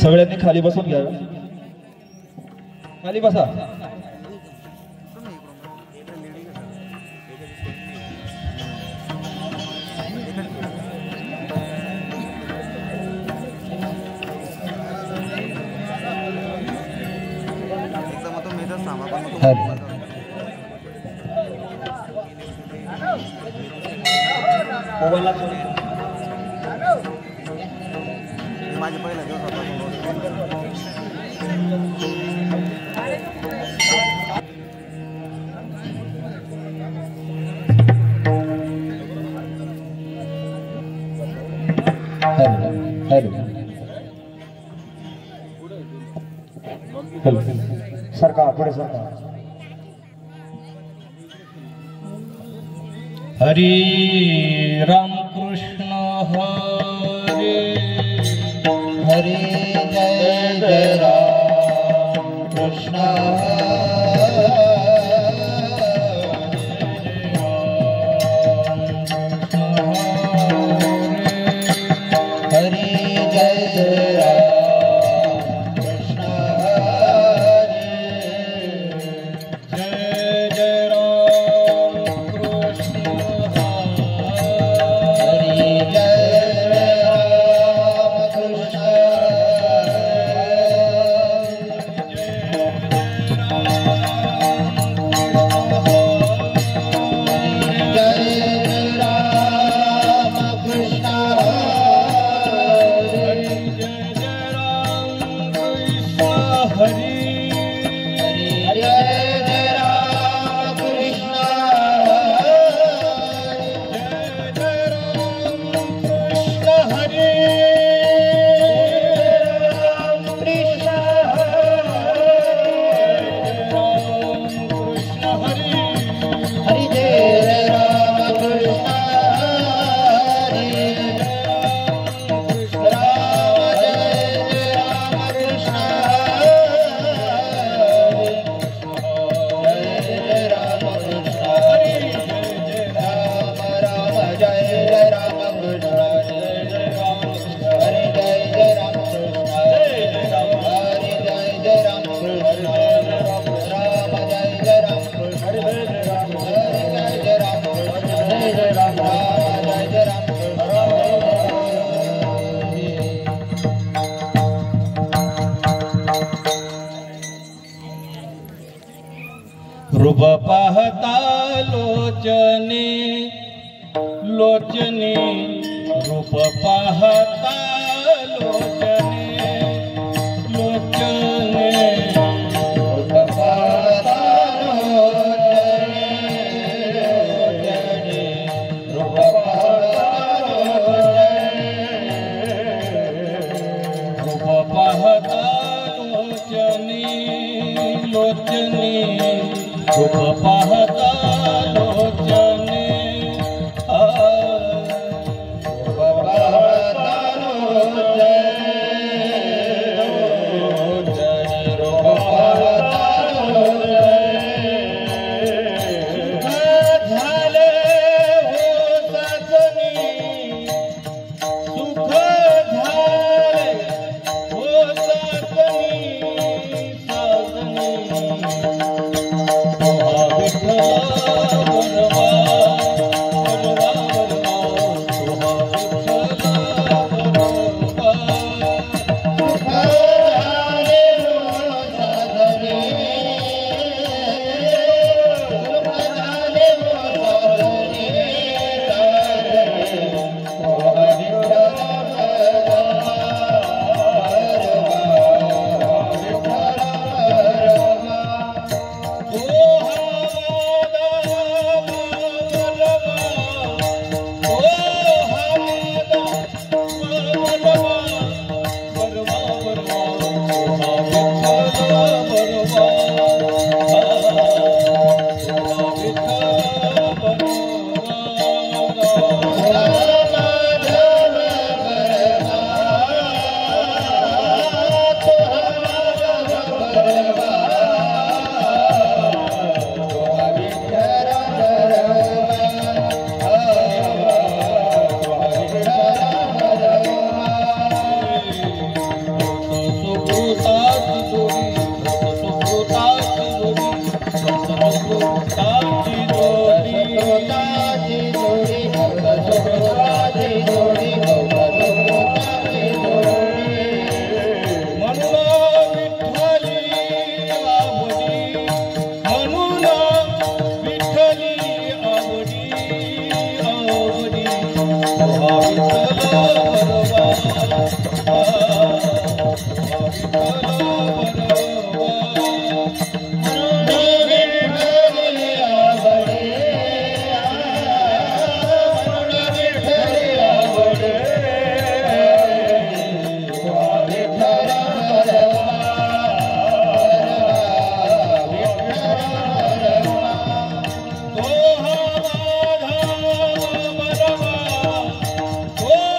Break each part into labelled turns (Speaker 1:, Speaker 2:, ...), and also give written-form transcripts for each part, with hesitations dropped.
Speaker 1: सगळ्यांनी खाली बसून घ्यावे. खाली बसा.
Speaker 2: माझे पहिला दिवस होता.
Speaker 1: सरकार पुढे सरकार.
Speaker 3: हरी राम कृष्ण हरे
Speaker 2: हरे जय जय राम कृष्ण
Speaker 3: रूप पाहता लोचने लोचने रूप पाहता लोचने लोचने रूप पाहता लोचने लोचने रूप रूप पाहता लोचने Oh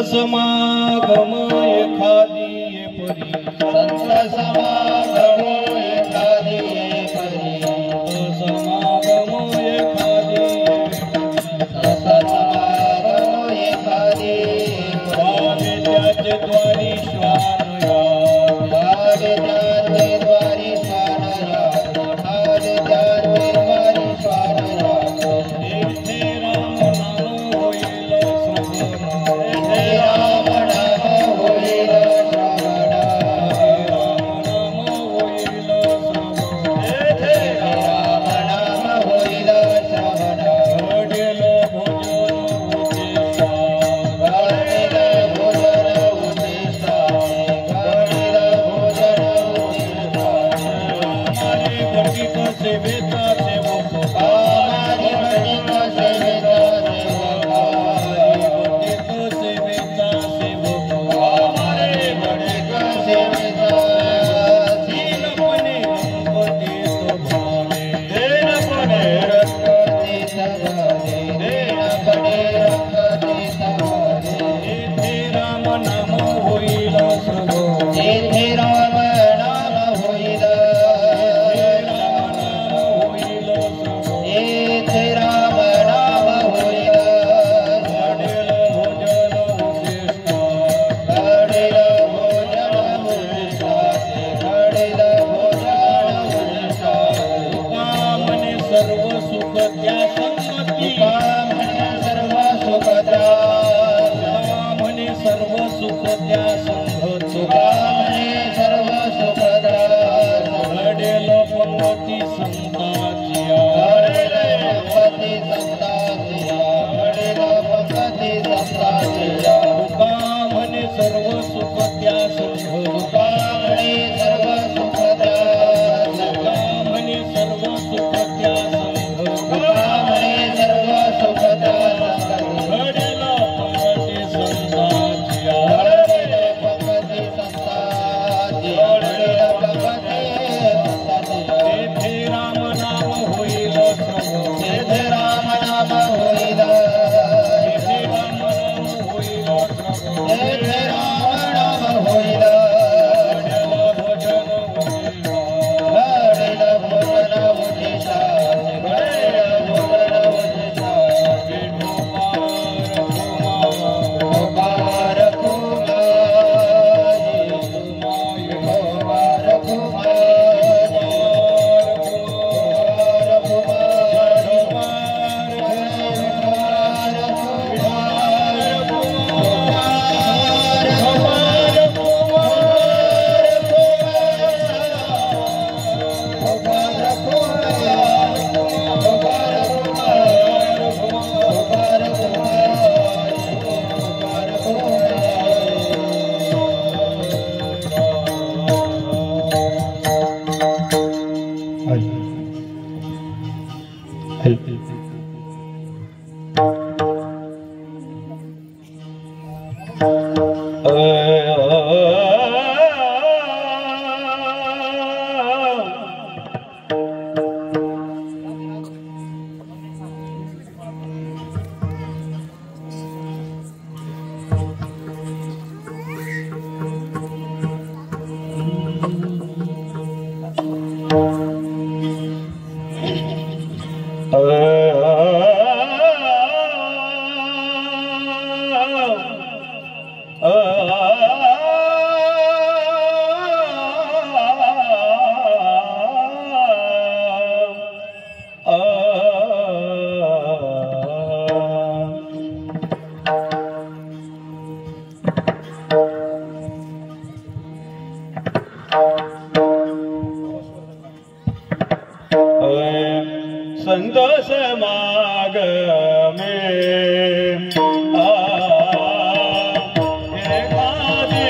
Speaker 3: समागम एखादी परी
Speaker 2: संत समागम एखादी परी
Speaker 3: समागम एखादी
Speaker 2: समागम एखादी
Speaker 3: वावे त्याचे द्वारी श्वान
Speaker 2: वावे त्याचे द्वारी श्वान वावे त्याचे द्वारी श्वान
Speaker 3: येथे राम नाम होईल श्रवण
Speaker 2: राम नाम होईल श्रवण
Speaker 3: राम नाम होईल श्रवण
Speaker 2: राम नाम होईल श्रवण
Speaker 3: घडेल भोजन उद्देशा
Speaker 2: घडेल भोजन उद्दिष्टाने घडेल भोजन उद्दिष्टाने
Speaker 3: हमारे घटिक सेवेचा सेवक
Speaker 2: हमारी घटिक सेवेचा सेवक
Speaker 3: घटिक सेवेचा सेवक
Speaker 2: हमारे घटिक सेवेचा
Speaker 3: दीनपणे रंगतेत भावे
Speaker 2: दीनपणे रंगतीत भावे दीनपणे रंगतीत भावे
Speaker 3: येथे राम नाम होईल श्रवण
Speaker 2: येथे राम नाम होईल येथे राम नाम होईल
Speaker 3: घडेल भोजन उद्दिष्टा
Speaker 2: घडेल भोजन उद्दिष्टाने घडेल भोजन उद्दिष्टाने
Speaker 3: कामने सर्व सुख त्या संगती
Speaker 2: कामने सर्व सुखदा
Speaker 3: कामने सर्व सुख त्या संगती
Speaker 2: कामने सर्व सुखदा
Speaker 3: घडेल पंगती संताचिया
Speaker 2: घडेल पंगती संताचिया घडेल पंगती संताचिया
Speaker 3: कामने सर्व सुख त्या संगती
Speaker 2: कामने सर्व सुखदा
Speaker 3: कामने सर्व सुख त्या संगती
Speaker 2: कामने सर्व सुखदा
Speaker 3: घडेल पंगती संताचिया
Speaker 2: घडेल पंगती संताचिया घडेल पंगती संताचिया
Speaker 3: येथे राम नाम होईल श्रवण
Speaker 2: येथे राम नाम होईल
Speaker 3: येथे राम नाम होईल श्रवण
Speaker 2: येथे राम नाम होईल
Speaker 3: घडेल भोजन उद्दिष्टा
Speaker 2: घडेल भोजन उद्दिष्टाने घडेल भोजन उद्दिष्टाने गोपार कुमारी गोपार कुमारी
Speaker 3: संत समागमे एखादी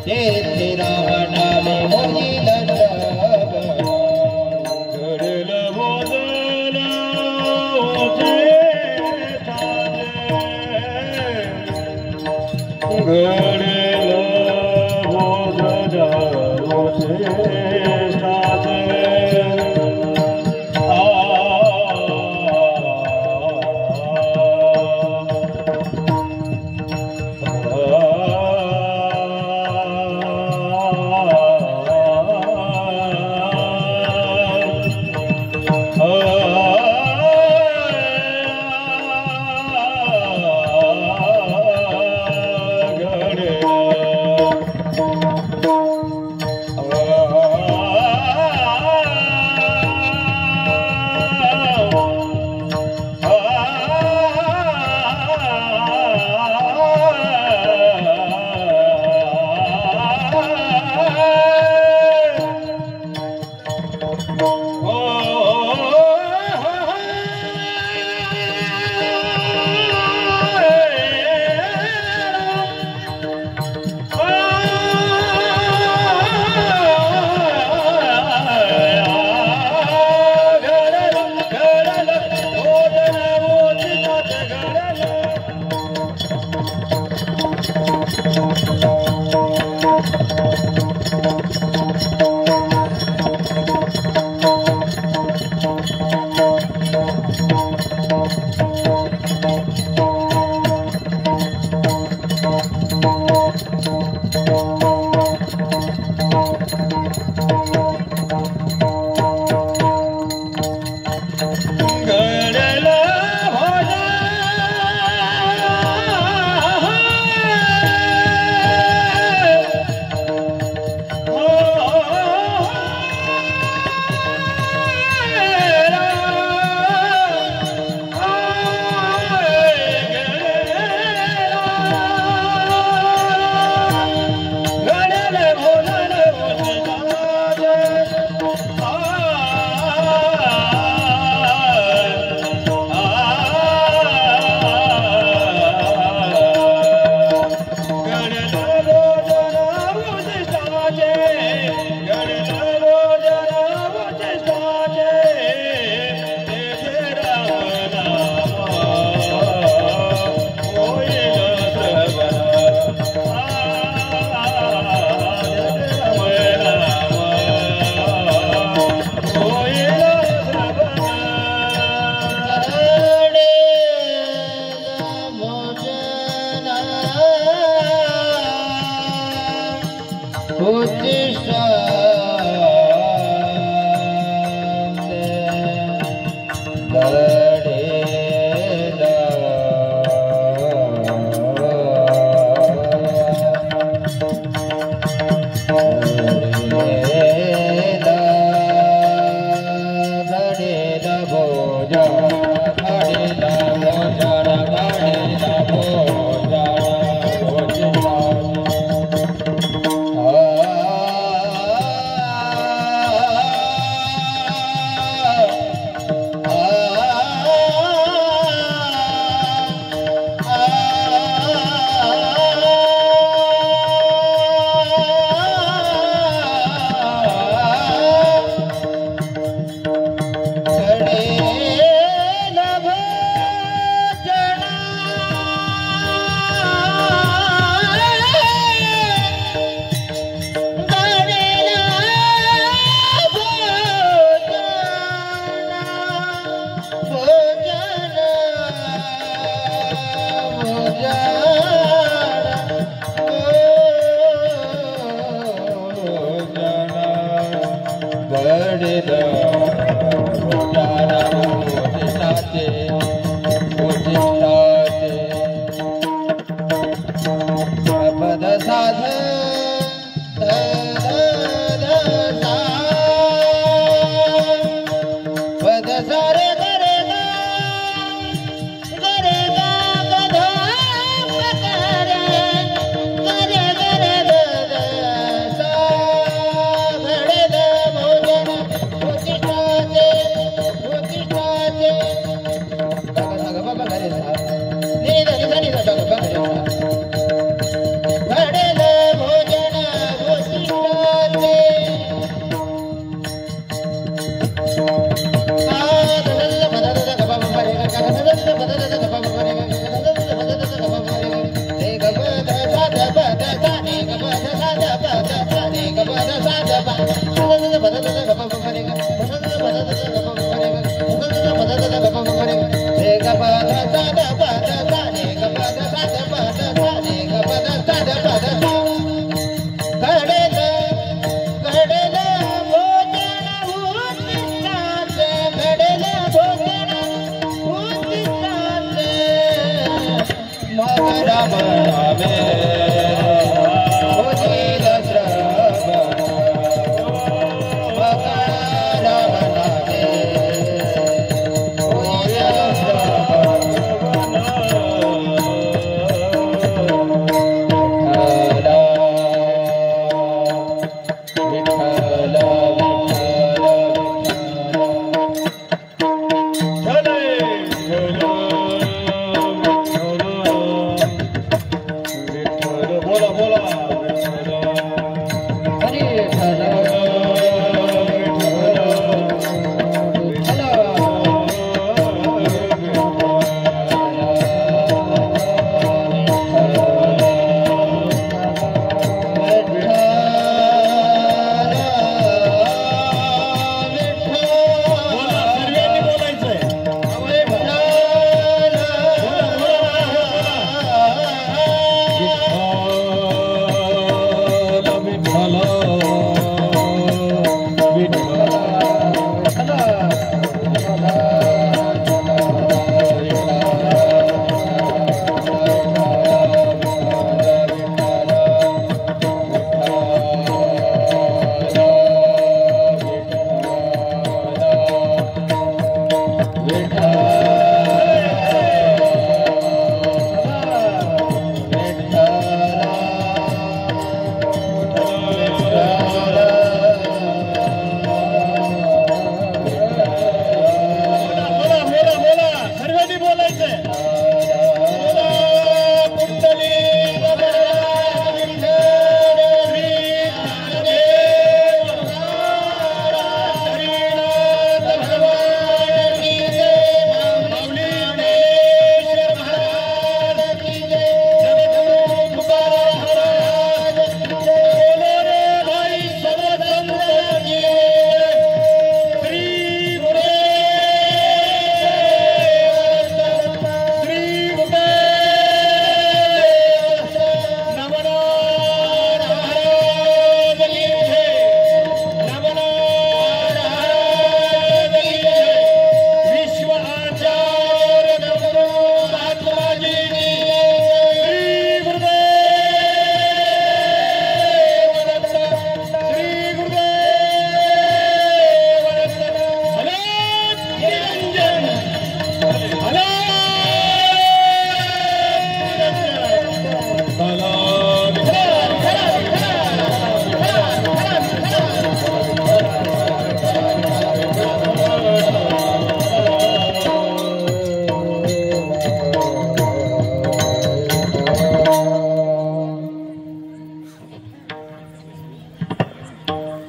Speaker 4: Krishna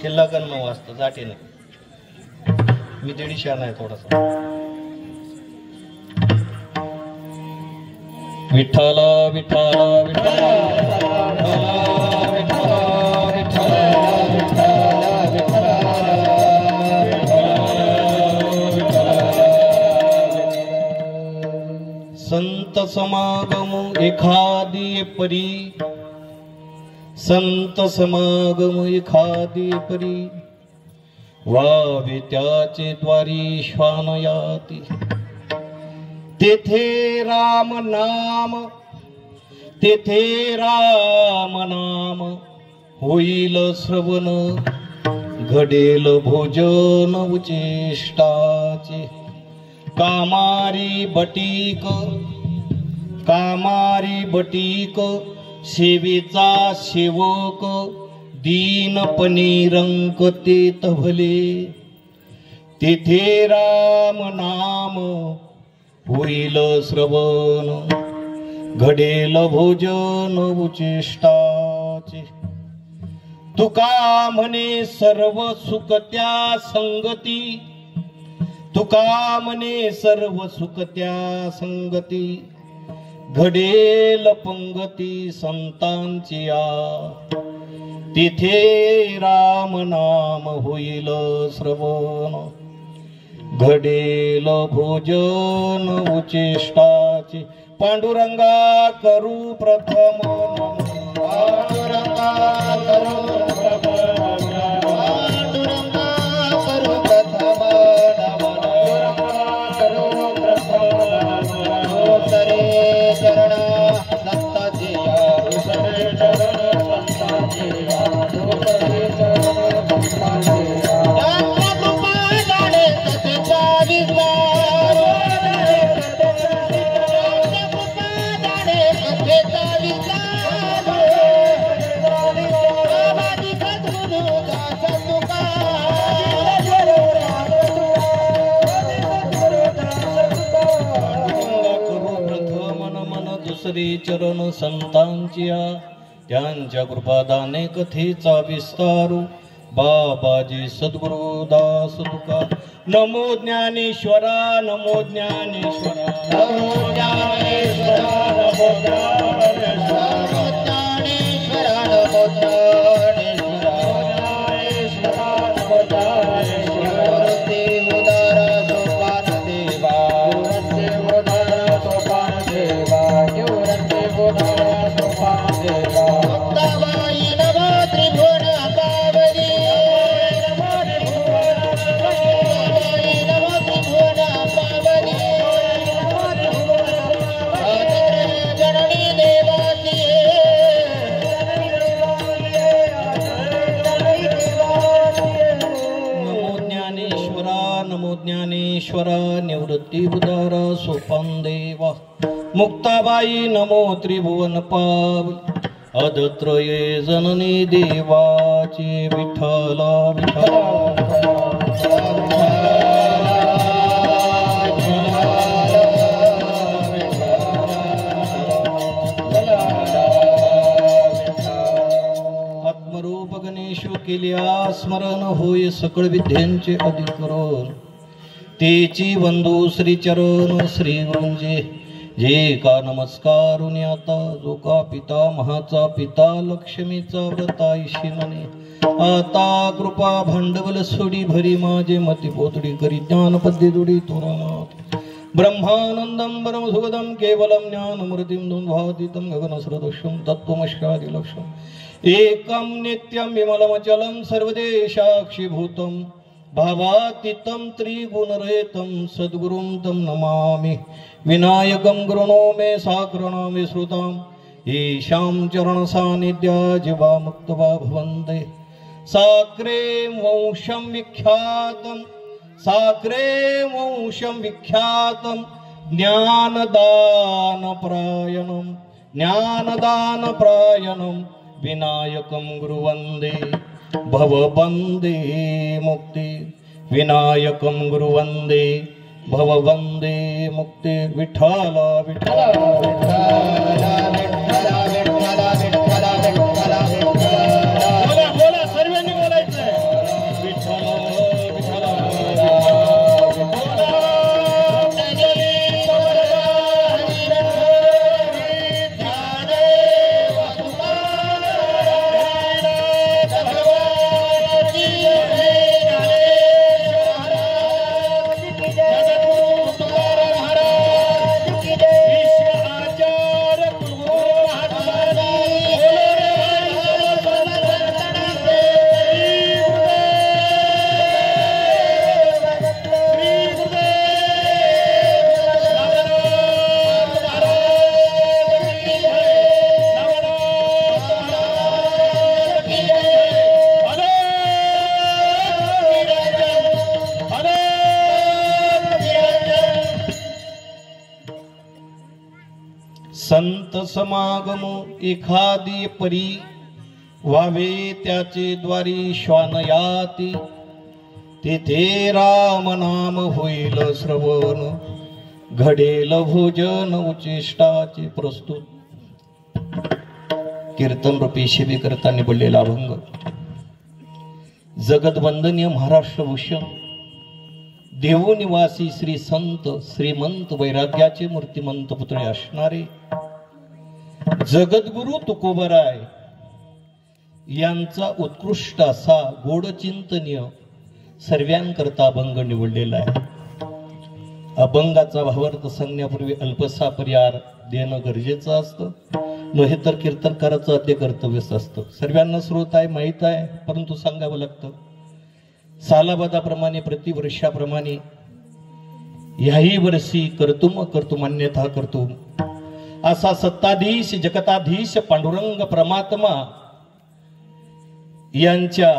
Speaker 2: की लगन 9 वाजता जाटीने. मी दीडशान आहे थोडासा. विठ्ठला विठ्ठला विठ्ठला संत समागम एखादी परी, संत समागम एखादी परी, वावे त्याचे द्वारी श्वानयाती. तेथे राम नाम, तेथे राम नाम, होईल श्रवण, घडेल भोजन उचेष्टाचे. कामारी बटीक, कामारी बटीक, सेवेचा सेवक, दीनपणी रंक तेत भले. तेथे राम नाम, होईल श्रवण, घडेल भोजन उचेष्टाचे. तुका म्हणे सर्व सुख त्या संगती, तुका म्हणे सर्व सुख त्या संगती, घडेल पंगती संतांची या. तिथे राम नाम होईल श्रवण, घडेल भोजन उचेष्टाचे. पांडुरंगा करू प्रथम नमः, पांडुरंगा करू प्रथम, पांडुरंगा करू प्रथम नमः, करू प्रथम सरे चरण दत्ताचे, सरे चरण दत्ताचे, सरे चरण दत्ताचे. चरण संतांच्या, त्यांच्या कृपादाने कथेचा विस्तारू. बाबाजी सद्गुरु दास तुका. नमो ज्ञानेश्वरा, नमो ज्ञानेश्वरा, नमो ज्ञानेश्वरा, नमो ज्ञानेश्वरा, ज्ञानेश्वरा, नमो ज्ञानेश्वरा, नमो ज्ञानेश्वरा. देव उदारा सोपान देवा, देव उदारा सोपान देवा, देव उदारा सोपान देवा. मुक्ताबाई नमो त्रिभुवन पावनी, जननी देवाची. नमो ज्ञानेश्वरा, नमो ज्ञानेश्वरा, निवृत्ती उदारा सोपान देवा. मुक्ताबाई नमो त्रिभुवन पाव, अदत्रये जननी देवाची. विठ्ठला विठ्ठला आत्मरूप गणेशु केल्या स्मरण, होय सकळ विद्यांचे अधिकरण. तेची वंदू श्री चरण श्री गुरुंजे. जे का नमस्कारून आता, जो का पिता महाचा पिता, लक्ष्मीचा व्रताईशी म्हणे. आता कृपा भांडवल सोडी भरी, माझे मती पोतडी करी, ज्ञान पद्य दुडी तोरणात. ब्रह्मानंदम परम सुगदम केवलम ज्ञानमूर्तिम द्वंद्वातीतम गगनसदृशम तत्त्वमस्यादिलक्ष्यम. एकम नित्यम विमलमचलम सर्वदेशाक्षीभूतम, भावातीतं त्रिगुणरहितं सद्गुरुं तं नमामि. विनायकं गुरुणो मे साग्रणामि श्रुतां, येषां चरणसान्निध्या जीवा मुक्तवा भवन्ते. साक्रे वंशं विख्यातं, साक्रे वंशं विख्यातं, ज्ञानदानपरायणं, ज्ञानदानपरायणं, विनायकं गुरुवन्दे भववन्दे मुक्ति. विनायकं गुरुवन्दे भववन्दे मुक्ति. विठ्ठला विठ्ठला विठ्ठला विठ्ठला विठ्ठला विठ्ठला विठ्ठला. बोला बोला, सर्वांनी बोलायचं. संत समागम एखादी परी व्हावे त्याचे द्वारी श्वानयाती तेथे राम नाम होईल श्रवण घडेल भोजन उचिष्टाचे प्रस्तुत. कीर्तन रूपी शिबी करता निवडलेला अभंग जगदवंदनीय महाराष्ट्र भूषण देवनिवासी श्री संत श्रीमंत वैराग्याचे मूर्तिमंत पुतळे असणारे जगद्गुरु तुकोबराय यांचा उत्कृष्ट असा गोड चिंतनीय सर्वांकरता अभंग निवडलेला आहे. अभंगाचा भावार्थ सांगण्यापूर्वी अल्पसा परिहार देणं गरजेचं असतं, नव्हे तर कीर्तनकाराचं अध्य कर्तव्यच असतं. सर्वांना स्रोत आहे, माहीत आहे, परंतु सांगावं लागतं. सालाबादाप्रमाणे प्रतिवर्षाप्रमाणे ह्याही वर्षी कर्तुम अन्यथा कर्तुम असा सत्ताधीश जगताधीश पांडुरंग परमात्मा यांच्या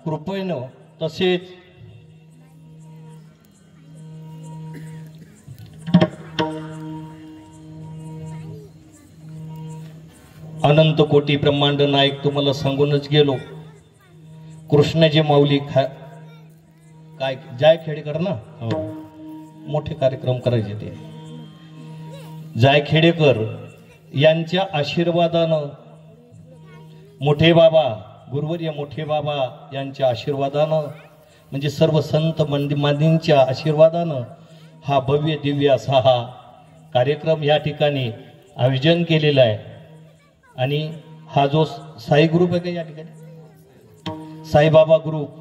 Speaker 2: कृपेनं तसेच अनंत कोटी ब्रह्मांड नायक तुम्हाला सांगूनच गेलो. कृष्णाजी माऊली काय जाय खेडेकर ना, मोठे कार्यक्रम करायचे ते. जाय खेडेकर यांच्या आशीर्वादानं मोठे बाबा गुरुवर्य मोठे बाबा यांच्या आशीर्वादानं म्हणजे सर्व संत मंदिमांच्या आशीर्वादानं हा भव्य दिव्य असा हा कार्यक्रम या ठिकाणी आयोजन केलेला आहे. आणि हा जो साई ग्रुप आहे का या ठिकाणी साईबाबा ग्रुप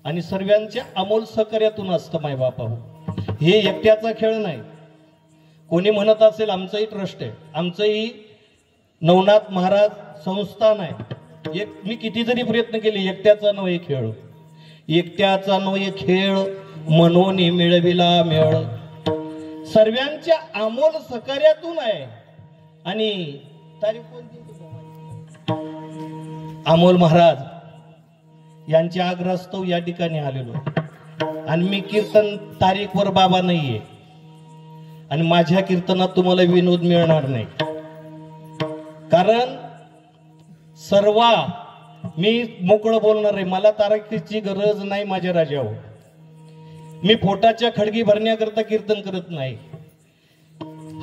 Speaker 2: आणि सर्वांच्या अमोल सहकार्यातून असतं माय बापा हो. हे एकट्याचा खेळ नाही. कोणी म्हणत असेल आमचंही ट्रस्ट आहे, आमचंही नवनाथ महाराज संस्थान आहे. मी किती जरी प्रयत्न केले एकट्याचा नव्हे खेळ, एकट्याचा नव्हे खेळ म्हणून मिळविला मेळ सर्वांच्या अमोल सहकार्यातून आहे. आणि तारीख कोणती अमोल महाराज यांच्या आग्रहास्तव या ठिकाणी आलेलो. आणि मी कीर्तन तारीखवर बाबा नाहीये आणि माझ्या कीर्तनात तुम्हाला विनोद मिळणार नाही. कारण सर्व मी मोकळं बोलणार आहे. मला तारीखची गरज नाही माझ्या राजावर. मी पोटाच्या खडगी भरण्याकरता कीर्तन करत नाही.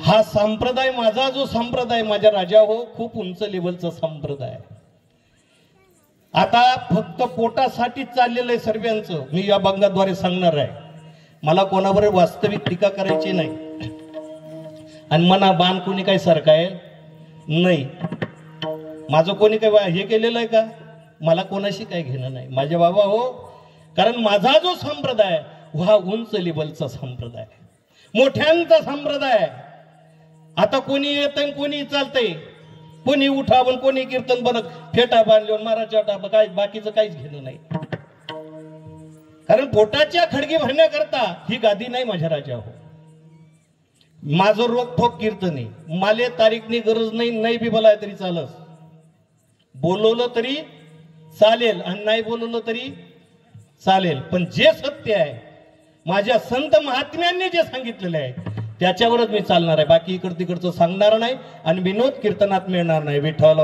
Speaker 2: हा संप्रदाय माझा जो संप्रदाय माझ्या राजा हो खूप उंच लेवलचा संप्रदाय. आता फक्त पोटासाठी चाललेलं आहे सर्वांचं. मी या अभंगाद्वारे सांगणार आहे. मला कोणावर वास्तविक टीका करायची नाही आणि मना बाण कोणी काही सरकाय नाही. माझं कोणी काही हे केलेलं आहे का? मला कोणाशी काही घेणं नाही माझे बाबा हो. कारण माझा जो संप्रदाय हा उंच लेवलचा संप्रदाय, मोठ्यांचा संप्रदाय. आता कोणी येतंय कोणी चालतंय, कोणी उठावून कोणी कीर्तन बनत फेटा बांधले महाराजच्या टाप काय बाकीचं काहीच घेणं नाही. कारण पोटाच्या खडगी भरण्याकरता ही गादी नाही माझ्या राजा हो. माझं रोखोक कीर्तन आहे. माले तारीखनी गरज नाही, नाही बी बोलाय तरी चालस, बोलवलं तरी चालेल आणि नाही बोलवलं तरी चालेल. पण जे सत्य आहे माझ्या संत महात्म्यांनी जे सांगितलेलं आहे त्याच्यावरच मी चालणार आहे. बाकी इकड तिकडचं सांगणार नाही आणि विनोद कीर्तनात मिळणार नाही. विठ्ठल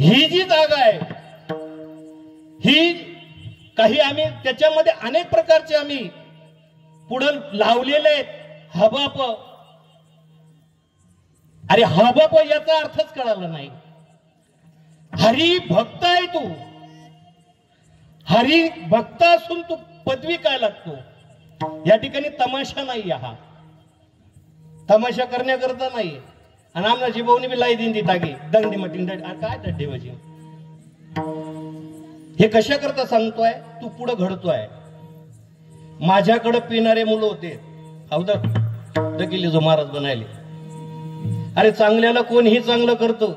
Speaker 2: ही जी जागा आहे ही काही आम्ही त्याच्यामध्ये अनेक प्रकारचे आम्ही पुढं लावलेले आहेत. हबाप, अरे हबाप याचा अर्थच कळाला नाही. हरी भक्त आहे तू, हरी भक्त असून तू पदवी काय लागतो. या ठिकाणी तमाशा नाही, हा तमाशा करण्याकरता नाही. आणि आमना जीवनी बी लाई दिन ती टाकी दंगडी मटिंग काय ठेवायची. हे कशा करता सांगतोय, तू पुढे घडतोय. माझ्याकडे पिणारे मुलं होते डकिले जो महाराज बनायले. अरे चांगल्याला कोणीही चांगलं करतो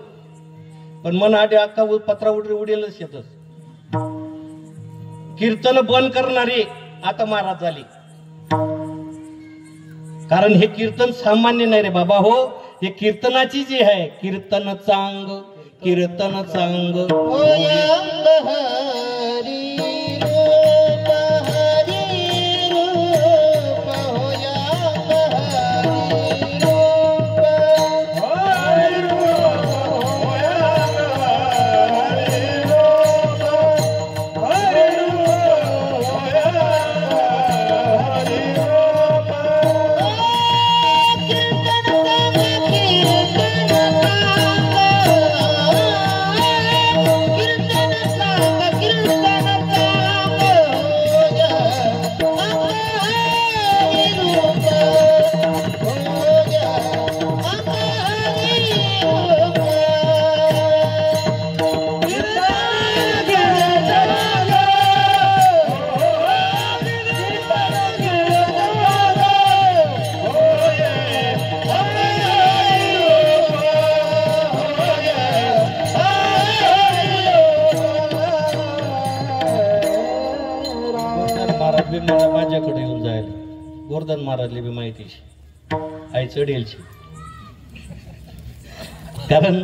Speaker 2: पण मन आटे अख्खा पत्रा उडेलच येतच. कीर्तन बंद करणारी आता महाराज झाली. कारण हे कीर्तन सामान्य नाही रे बाबा हो. हे कीर्तनाची जी आहे कीर्तन चांग, कीर्तन चांग गोवर्धन महाराजले बी माहितीशी आई चढेलची. कारण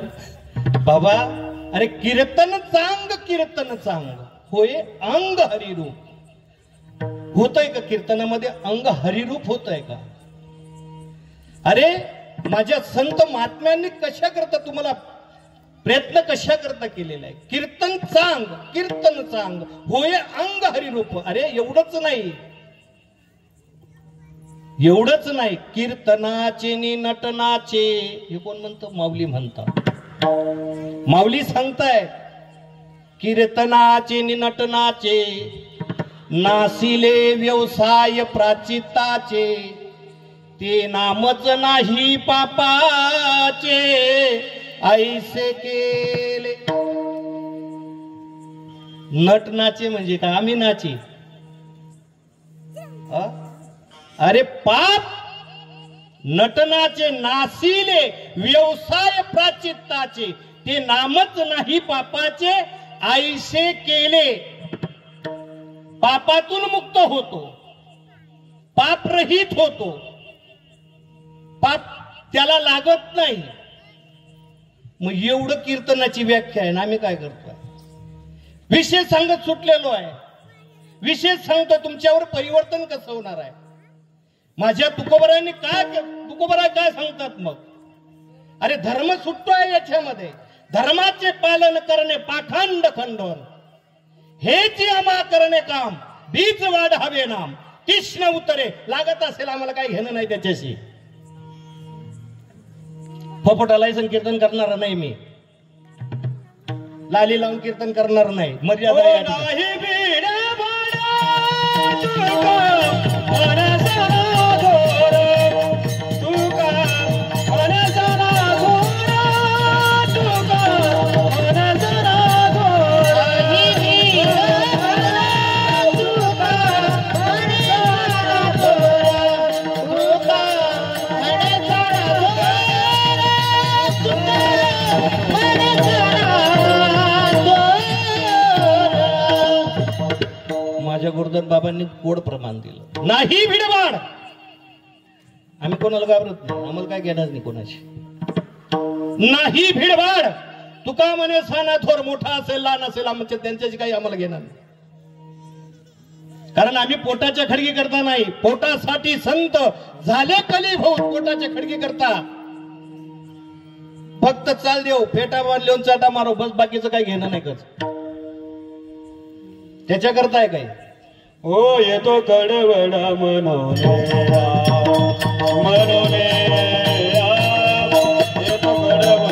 Speaker 2: बाबा अरे कीर्तन चांग होय अंग हरिरूप. होतंय का कीर्तनामध्ये अंग हरिरूप होतंय का? अरे माझ्या संत महात्म्यांनी कशा करता तुम्हाला प्रयत्न कशा करता केलेला आहे. कीर्तन चांग होय अंग हरिरूप. अरे एवढंच नाही कीर्तनाचे नि नटनाचे. हे कोण म्हणतं? माऊली म्हणतात. माऊली सांगताय कीर्तनाचे नि नटनाचे नासिले व्यवसाय प्राचिताचे ते नामच नाही पापाचे ऐसे केले. नटनाचे म्हणजे काय? आम्ही नाची. अरे पाप नटनाचे नासिले व्यवसाय प्राचित्ताचे ते नामच नाही पापाचे ऐसे केले. पापातून मुक्त होतो, पापरहित होतो, पाप त्याला लागत नाही. मग एवढं कीर्तनाची व्याख्या आहे ना. आम्ही काय करतोय? विषय सांगत सुटलेलो आहे. विषय सांगतो तुमच्यावर परिवर्तन कसं होणार आहे. माझ्या तुकोबरांनी तुकोबरा काय सांगतात मग? अरे धर्म सुटतोय याच्यामध्ये. धर्माचे पालन करणे पाखंड खंडन हेच आम्हा करणे काम बीज वाढावे नाम कृष्ण उतरे. लागत असेल आम्हाला काही घेणं नाही त्याच्याशी. फपटालाही कीर्तन करणार नाही मी. लाली लावून कीर्तन करणार नाही. मर्यादा गोवर्धन बाबांनी गोड प्रमाण दिलं. नाही भिडवाड. आम्ही कोणाला घाबरत नाही. आम्हाला काय घेणार नाही कोणाची. नाही भिडवाड. तुका म्हणे साना थोर मोठा असेल लहान असेल आमच्या त्यांच्याशी काही आम्हाला घेणार नाही. कारण आम्ही पोटाच्या खडगी करता नाही. पोटासाठी संत झाले कली भाऊ. पोटाच्या खडगी करता फक्त चाल देऊ फेटा बांधले चाटा मारो बस. बाकीचं काही घेणं नाही कच. त्याच्या करताय काही.
Speaker 3: ओ येतो कडवडा मनोने येतो कडवडा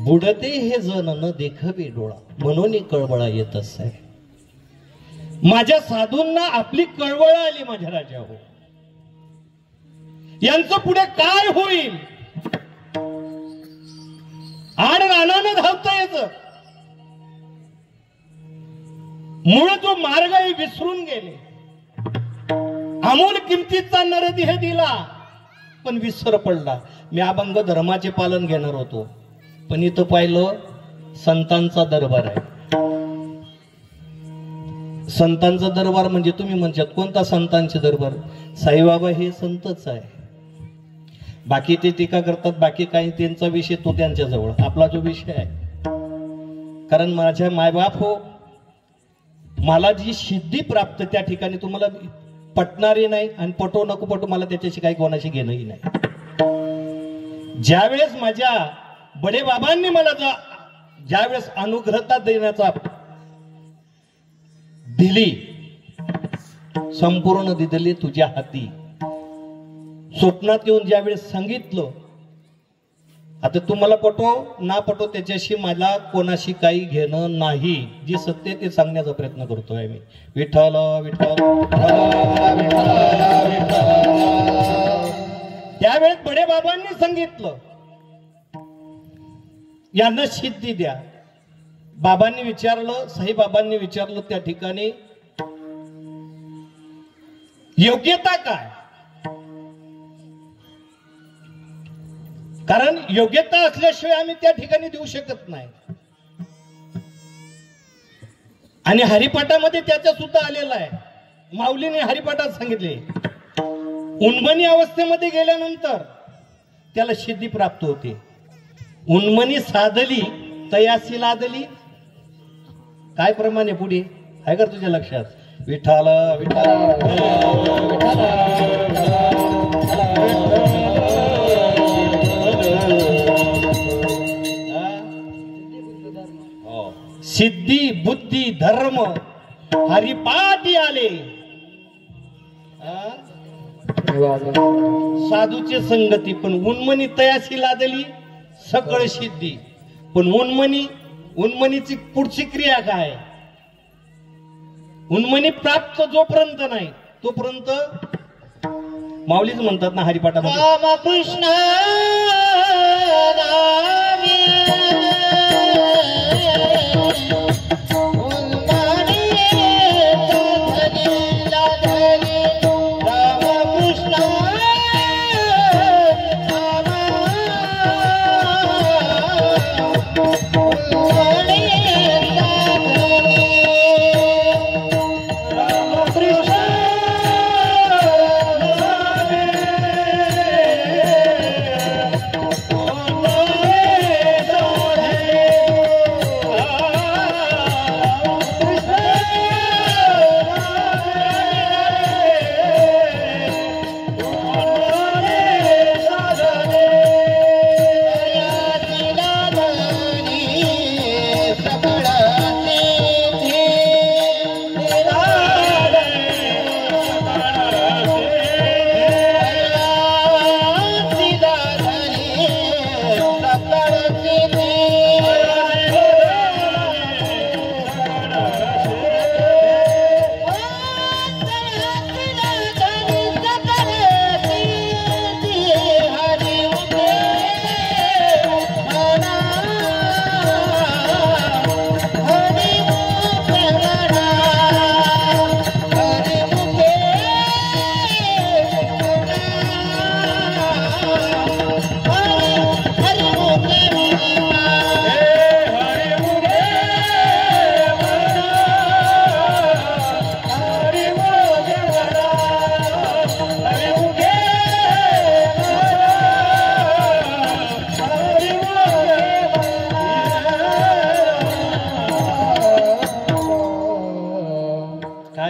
Speaker 2: बुडते हे जन न देखवे डोळा म्हणून कळवळा येत असे. माझ्या साधूंना आपली कळवळ आली माझ्या राजा हो. यांचं पुढे काय होईल? आड रानानं धावता येत. मूळ जो मार्ग आहे विसरून गेले. अमोल किमतीचा नरदेह दिला पण विसर पडला. मी अभंग धर्माचे पालन घेणार होतो पण इथं पाहिलं संतांचा दरबार आहे. संतांचा दरबार म्हणजे तुम्ही म्हणतात कोणता संतांचे दरबार? साईबाबा हे संतच आहे. बाकी ते टीका करतात बाकी काही त्यांचा विषय तो त्यांच्याजवळ. आपला जो विषय आहे कारण माझ्या मायबाप हो मला जी सिद्धी प्राप्त त्या ठिकाणी तुम्हाला पटणारी नाही आणि पटो नको पटो मला त्याच्याशी काही कोणाशी घेणंही नाही. ज्यावेळेस माझ्या बडे बाबांनी मला ज्यावेळेस अनुग्रहता देण्याचा दिली संपूर्ण दिदली तुझ्या हाती. स्वप्नात येऊन ज्यावेळेस सांगितलं, आता तुम्हाला पटो ना पटो त्याच्याशी मला कोणाशी काही घेणं नाही, जे सत्य ते सांगण्याचा प्रयत्न करतोय मी. विठ्ठल विठ्ठल त्यावेळेस बडे बाबांनी सांगितलं यांना सिद्धी द्या. बाबांनी विचारलं, साईबाबांनी विचारलं त्या ठिकाणी योग्यता काय, कारण योग्यता असल्याशिवाय आम्ही त्या ठिकाणी देऊ शकत नाही. आणि हरिपाठामध्ये त्याच्या सुद्धा आलेला आहे. माऊलीने हरिपाठात सांगितले उन्मनी अवस्थेमध्ये गेल्यानंतर त्याला सिद्धी प्राप्त होते. उन्मनी साधली तयासी लादली, काय प्रमाणे पुढे आहे का तुझ्या लक्षात? विठ्ठल सिद्धी बुद्धी धर्म हरिपाठी आले. साधूचे संगती पण उन्मनी तयासी लादली सकळ सिद्धी. पण उन्मनीची पुढची क्रिया काय? उन्मनी प्राप्त जोपर्यंत नाही तोपर्यंत माऊलीच म्हणतात ना हरिपाठामध्ये,
Speaker 4: रामकृष्ण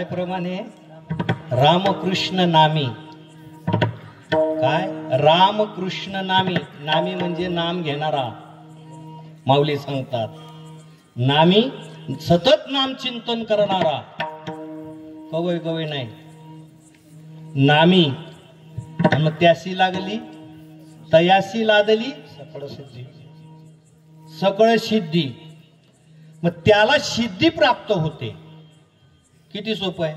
Speaker 2: प्रमाणे रामकृष्ण नामी. काय? रामकृष्ण नामी. नामी म्हणजे नाम घेणारा. माऊली सांगतात नामी सतत नाम चिंतन करणारा. कवय कवय नाही, नामी. आणि मग त्याशी लागली तयासी लादली
Speaker 1: सकळ सिद्धी.
Speaker 2: सकळ सिद्धी. मग त्याला सिद्धी प्राप्त होते. किती सोपं आहे.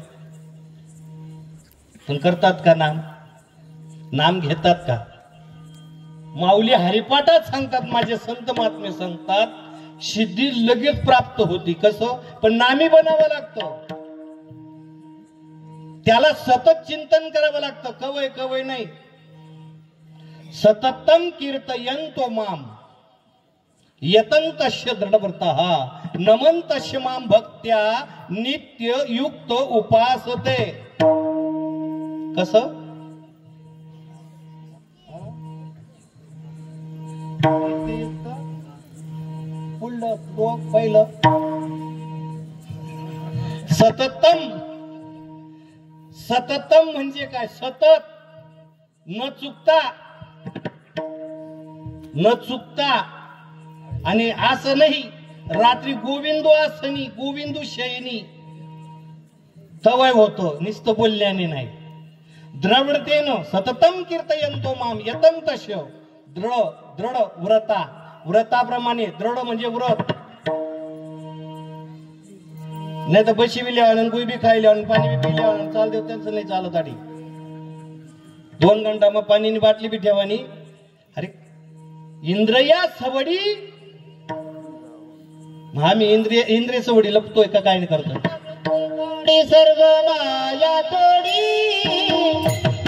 Speaker 2: पण करतात का नाम? नाम घेतात का? माऊली हरिपाठात सांगतात, माझे संत महात्मे सांगतात सिद्धी लगेच प्राप्त होती. कसं? पण नामी बनावं लागतं. त्याला सतत चिंतन करावं लागतं. कवय कवय नाही. सततम कीर्तयन्तो माम यतन्तस्य दृढव्रतः नमन्तस्य माम भक्त्या नित्य युक्त उपासते. कसं? पहिलं सततम. सततम म्हणजे काय? सतत, न चुकता, न चुकता. आणि असं नाही रात्री गोविंदो आसनी गोविंदो शयनी तवय होतो नुसतं बोलल्याने नाही. द्रवतेनं सततम कीर्तयंतो माम यतम तस्य दृढ दृढ व्रता व्रताप्रमाणे दृढ म्हणजे व्रत. नाही तर बशी बी लिहावं गुई बी खायला पाणी बी पिल्या चाल देव त्यांचं नाही चालत आधी 2 घंटा मग पाणीनी बाटली बी ठेवानी. अरे इंद्रिया सवडी आम्ही इंद्रिय सवडी लपतोय का काय नाही करतोय.
Speaker 4: सर्व माया तोडी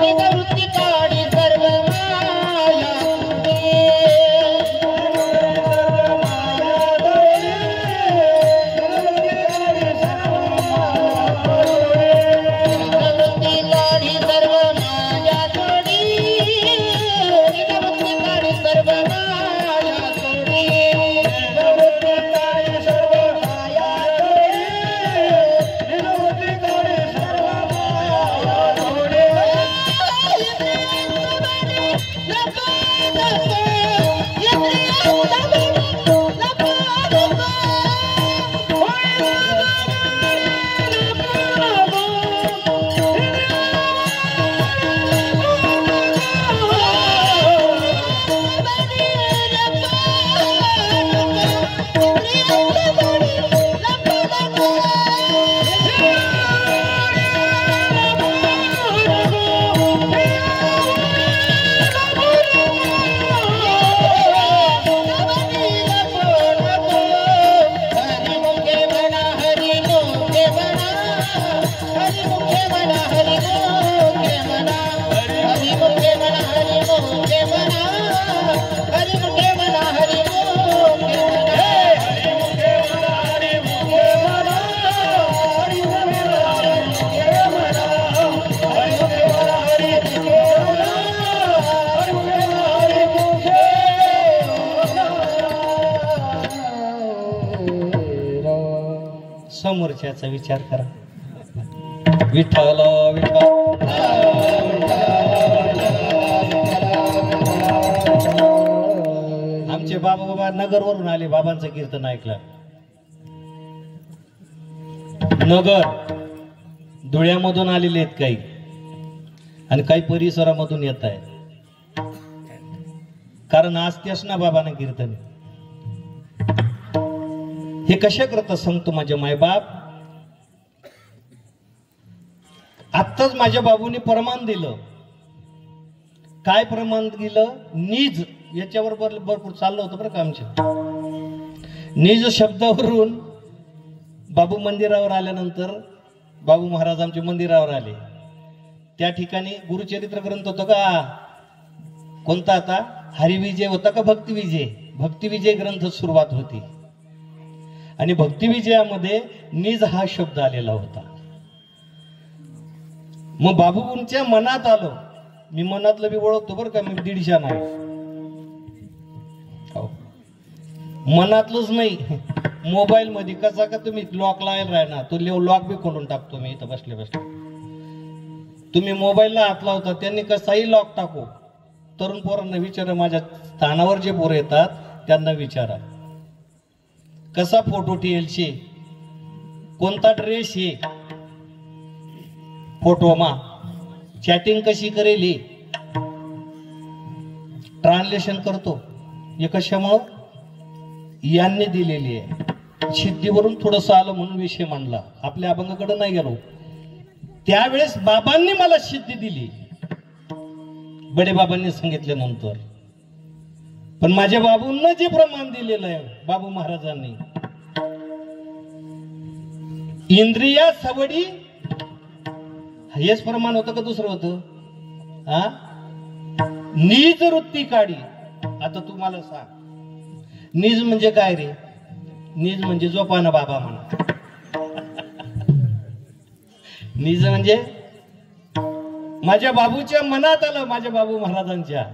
Speaker 4: वृत्ती काढी सर्व माया
Speaker 2: समोरच्याचा विचार करा. विठ्ठल विठ्ठल आमचे बाबा नगरवरून आले. बाबांचं कीर्तन ऐकलं. नगर धुळ्यामधून आलेले आहेत काही आणि काही परिसरामधून येत आहे. कारण आज तेच ना बाबांना कीर्तन हे कशा करता सांगतो. माझे मायबाप आत्ताच माझ्या बाबूने प्रमाण दिलं. काय प्रमाण दिलं. नीज याच्यावर भरपूर चाललं होतं बरं का आमच्या. नीज शब्दावरून बाबू मंदिरावर आल्यानंतर बाबू महाराज आमच्या मंदिरावर आले. त्या ठिकाणी गुरुचरित्र ग्रंथ होतं का कोणता आता हरिविजय होता का भक्तिविजय. भक्तिविजय ग्रंथ सुरुवात होती आणि भक्तिविजयामध्ये निज हा शब्द आलेला होता. मग बाबूंच्या मनात आलो. मी मनातलं बी ओळखतो बरं का. मी 150 नाही मनातलंच नाही. मोबाईल मध्ये कसा का तुम्ही लॉक लावायला राहणार तो लॉक बी खोलून टाकतो मी इथं बसले बसले. तुम्ही मोबाईलला हात लावता त्यांनी कसाही लॉक टाकू. तरुण पोरांना विचारा. माझ्या स्थानावर जे पोरं येतात त्यांना विचारा कसा फोटो ठेलशे कोणता ड्रेस हे फोटो मा चॅटिंग कशी करेल ट्रान्सलेशन करतो. हे कशामुळं यांनी दिलेली आहे. सिद्धीवरून थोडस आलं म्हणून विषय मांडला. आपल्या अभंगाकडे नाही गेलो. त्यावेळेस बाबांनी मला सिद्धी दिली. बडे बाबांनी सांगितल्यानंतर पण माझ्या बाबूंना जे प्रमाण दिलेलं आहे बाबू महाराजांनी इंद्रिया सवडी हेच प्रमाण होतं का दुसरं होतं. हा नीज वृत्ती काढी. आता तू मला सांग नीज म्हणजे काय रे. नीज म्हणजे जोपाना बाबा म्हणा. नीज म्हणजे माझ्या बाबूच्या मनात आलं. माझ्या बाबू महाराजांच्या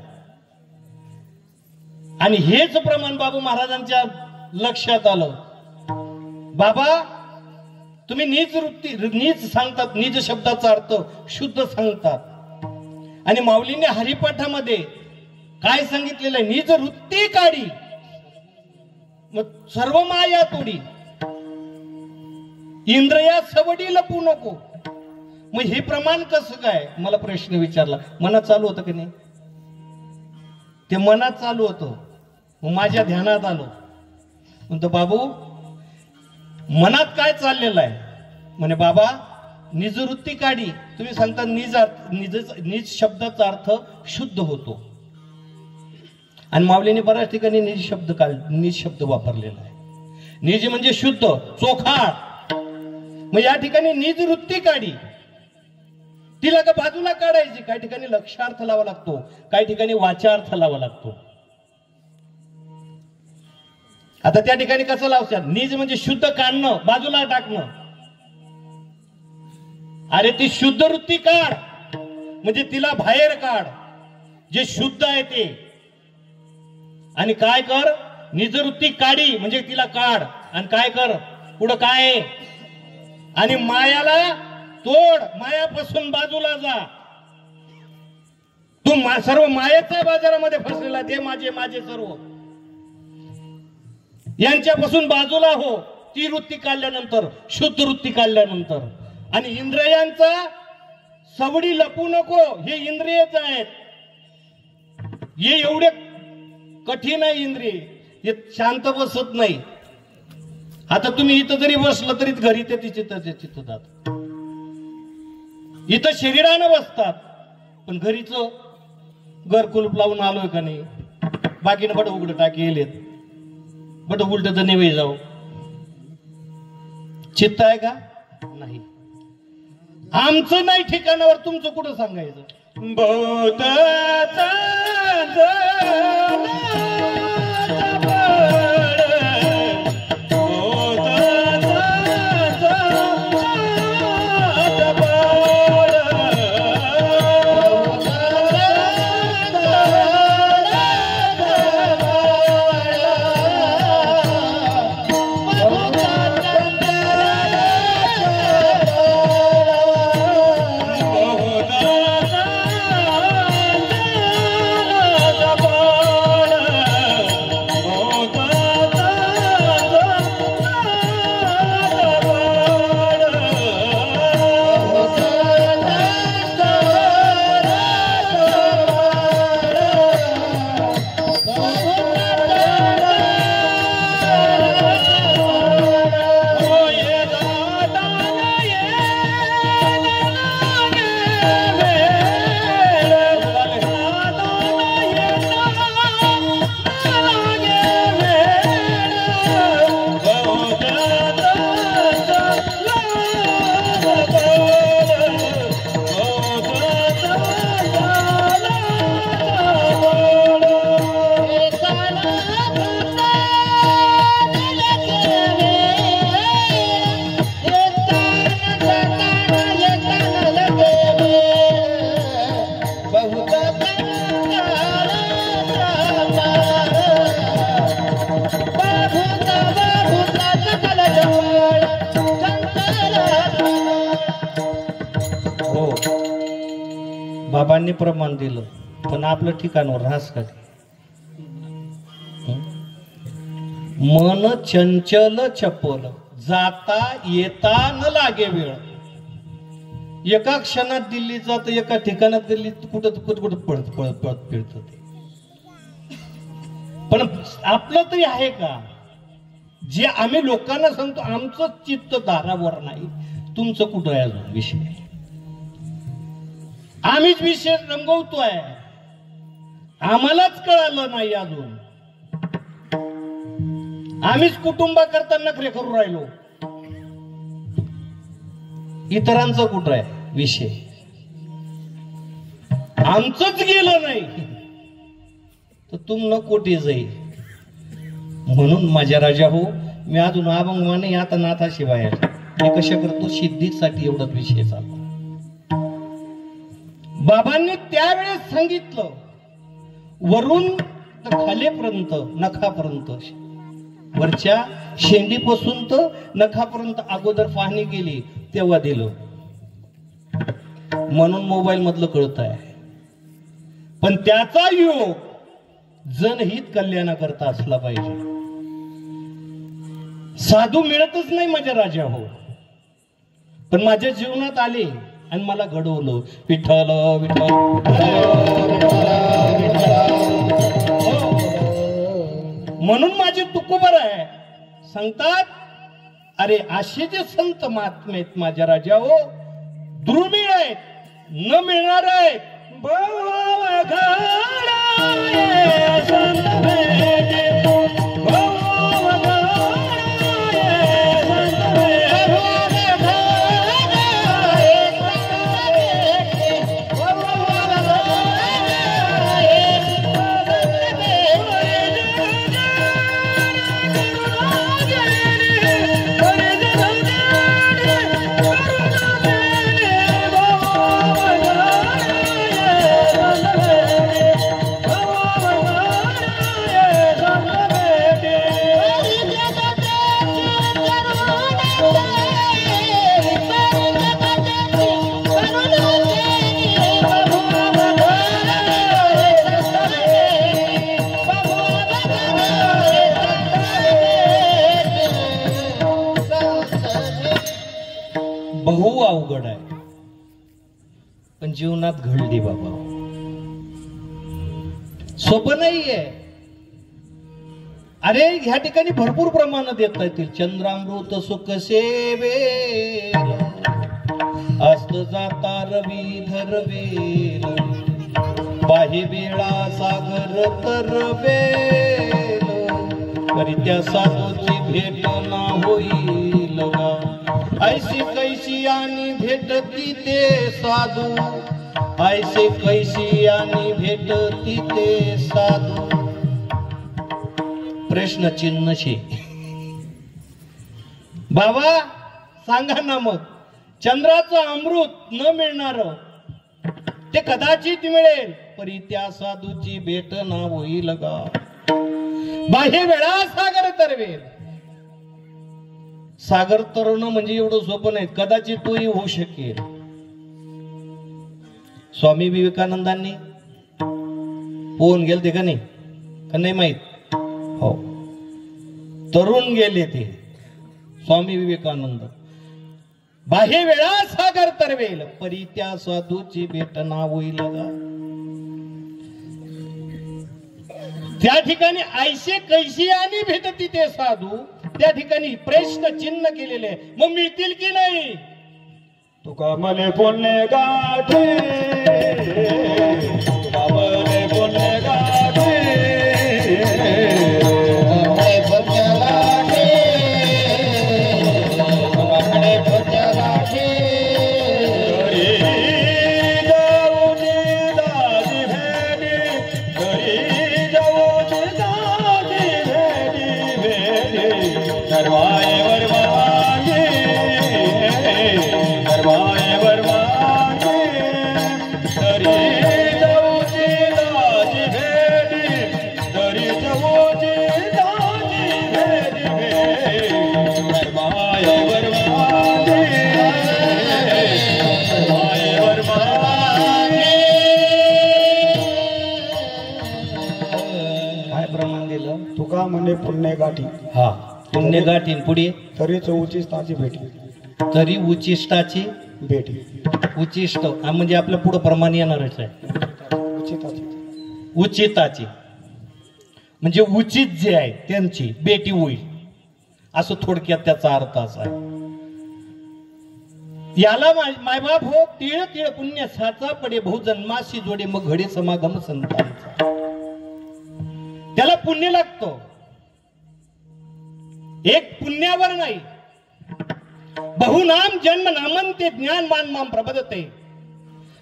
Speaker 2: आणि हेच प्रमाण बाबू महाराजांच्या लक्षात आलं. बाबा तुम्ही नीज वृत्ती नीज सांगतात. नीज शब्दाचा अर्थ शुद्ध सांगतात. आणि माऊलीने हरिपाठामध्ये काय सांगितलेलं आहे. नीज वृत्ती काढी मग सर्व माया तोडी इंद्रिया सवडी लपू नको. मग हे प्रमाण कसं काय, मला प्रश्न विचारला. मनात चालू होतं की नाही, ते मनात चालू होतं. मग माझ्या ध्यानात आलो. म्हणतो बाबू मनात काय चाललेलं आहे. म्हणे बाबा निजवृत्ती काढी. तुम्ही सांगता निज शब्दाचा अर्थ शुद्ध होतो, आणि माऊलीने बऱ्याच ठिकाणी निज शब्द वापरलेला आहे. निज म्हणजे शुद्ध, चोखाट. मग या ठिकाणी निज वृत्ती काढी, तिला का बाजूला काढायची. काही ठिकाणी लक्षार्थ लावा लागतो, काही ठिकाणी वाचार्थ लावा लागतो. आता त्या ठिकाणी कसं लावतात, निज म्हणजे शुद्ध काढणं, बाजूला टाकणं. अरे ती शुद्ध वृत्ती काढ, म्हणजे तिला बाहेर काढ, जे शुद्ध आहे ते. आणि काय कर, निजवृत्ती काढी म्हणजे तिला काढ, आणि काय कर पुढं काय आहे. आणि मायाला तोड, मायापासून बाजूला जा. तू सर्व मायेच्या बाजारामध्ये फसलेला, ते माझे सर्व यांच्यापासून बाजूला हो. ती वृत्ती काढल्यानंतर, शुद्ध वृत्ती काढल्यानंतर. आणि इंद्रियांचा सवडी लपू नको, हे इंद्रियच आहेत. हे एवढे कठीण आहे इंद्रिय, हे शांत बसत नाही. आता तुम्ही इथं जरी बसलं तरी घरी ते चित्त जात. इथं शरीरानं बसतात, पण घरीच घर कुलूप लावून आलोय का नाही, बाकीनं बट उघड टाकी येलेत, बट उलट तर नेवे जाऊ. चित्त आहे का नाही. आमचं नाही ठिकाणावर, तुमचं कुठं सांगायचं. बाबांनी प्रमाण दिलं, पण आपलं ठिकाणवर राहस का. मन चंचल चपल, जाता येता न लागे वेळ. एका क्षणात दिल्ली जात, एका ठिकाणात दिल्ली कुठं कुठं पळत फिरत ते. पण आपलं तरी आहे का, जे आम्ही लोकांना सांगतो आमचं चित्त दारावर नाही, तुमचं कुठं आहे अजून विषय. आम्हीच विषय रंगवतोय, आम्हालाच कळालं नाही अजून. आम्हीच कुटुंबाकरता नखरे करू राहिलो, इतरांचं कुठं आहे विषय. आमचंच गेलं नाही तर तुम न कोटी जाईल. म्हणून माझ्या राजा हो, मी अजून अभंग माने आता नाथाशिवाय मी कशा करतो, सिद्धीसाठी एवढाच विषय चालला. बाबांनी त्यावेळेस सांगितलं, वरून तर खालेपर्यंत, नखापर्यंत, वरच्या शेंडीपासून तर नखापर्यंत अगोदर पाहणी केली, तेव्हा दिलं. म्हणून मोबाईल मधलं कळत आहे. पण त्याचा योग जनहित कल्याणाकरता असला पाहिजे. साधू मिळतच नाही माझ्या राजा हो, पण माझ्या जीवनात आले आणि मला घडवलं. विठ्ठल विठ्ठल. म्हणून माझी तुकोबर आहे. सांगतात अरे असे जे संत महात्मे आहेत माझ्या राजा हो, दुर्मिळ आहेत, न मिळणार आहेत. बहु अवघड आहे पण जीवनात घडली बाबा, सोपं नाहीये. अरे ह्या ठिकाणी भरपूर प्रमाणात देता येतील. चंद्रामृत सुख सेवे अस्त जाता रवी धरवेल, बाहे वेळा सागर तरवेल, तरी त्या साधूची भेट ना होईल गा. ऐशी कैशी आणि भेटती ते साधू, ऐसे कैशी आणि भेटती ते साधू. प्रश्न चिन्ह शे बाबा सांगा ना मग, चंद्राचं अमृत न मिळणार ते कदाचित मिळेल, परी त्या साधूची भेट ना होईल गा. बाह्य वेळा सागर तरवेल. सागर तरण म्हणजे एवढं सोपं नाही, कदाचित तोही होऊ शकेल. स्वामी विवेकानंदांनी पोहून गेले ते का नाही, का नाही माहित? हो, तरुण गेले ते स्वामी विवेकानंद. बाह्य वेळा सागर तरवेल, परी त्या साधूची भेट ना होईल गा. त्या ठिकाणी ऐसे कैशी आणि भेटती ते साधू, त्या ठिकाणी प्रश्न चिन्ह केलेले. मग मिळतील की नाही?
Speaker 3: तुका मले बोलणे गाठे, तुका मले बोलणे गाठे, तुका म्हणे पुण्य गाठी.
Speaker 2: हा, पुण्य गाठीन. पुढे
Speaker 3: तरी उचिष्टाची भेटी,
Speaker 2: तरी उचिष्टाची
Speaker 3: भेटी.
Speaker 2: उचिष्ट म्हणजे आपल्या पुढे प्रमाण येणारच आहे.
Speaker 3: उचिताची,
Speaker 2: उचिताची म्हणजे उचित जे आहे त्यांची बेटी होईल, असं थोडक्यात त्याचा अर्थ असा आहे. याला मायबाप हो तिळ तिळ पुण्य साचा पडे, बहुजन्माशी जोडे मग घडे समागम संतांचा. त्याला पुण्य लागतो, एक पुण्यावर नाही. बहुनाम जन्म नामंते ज्ञान मान माम प्रबदते,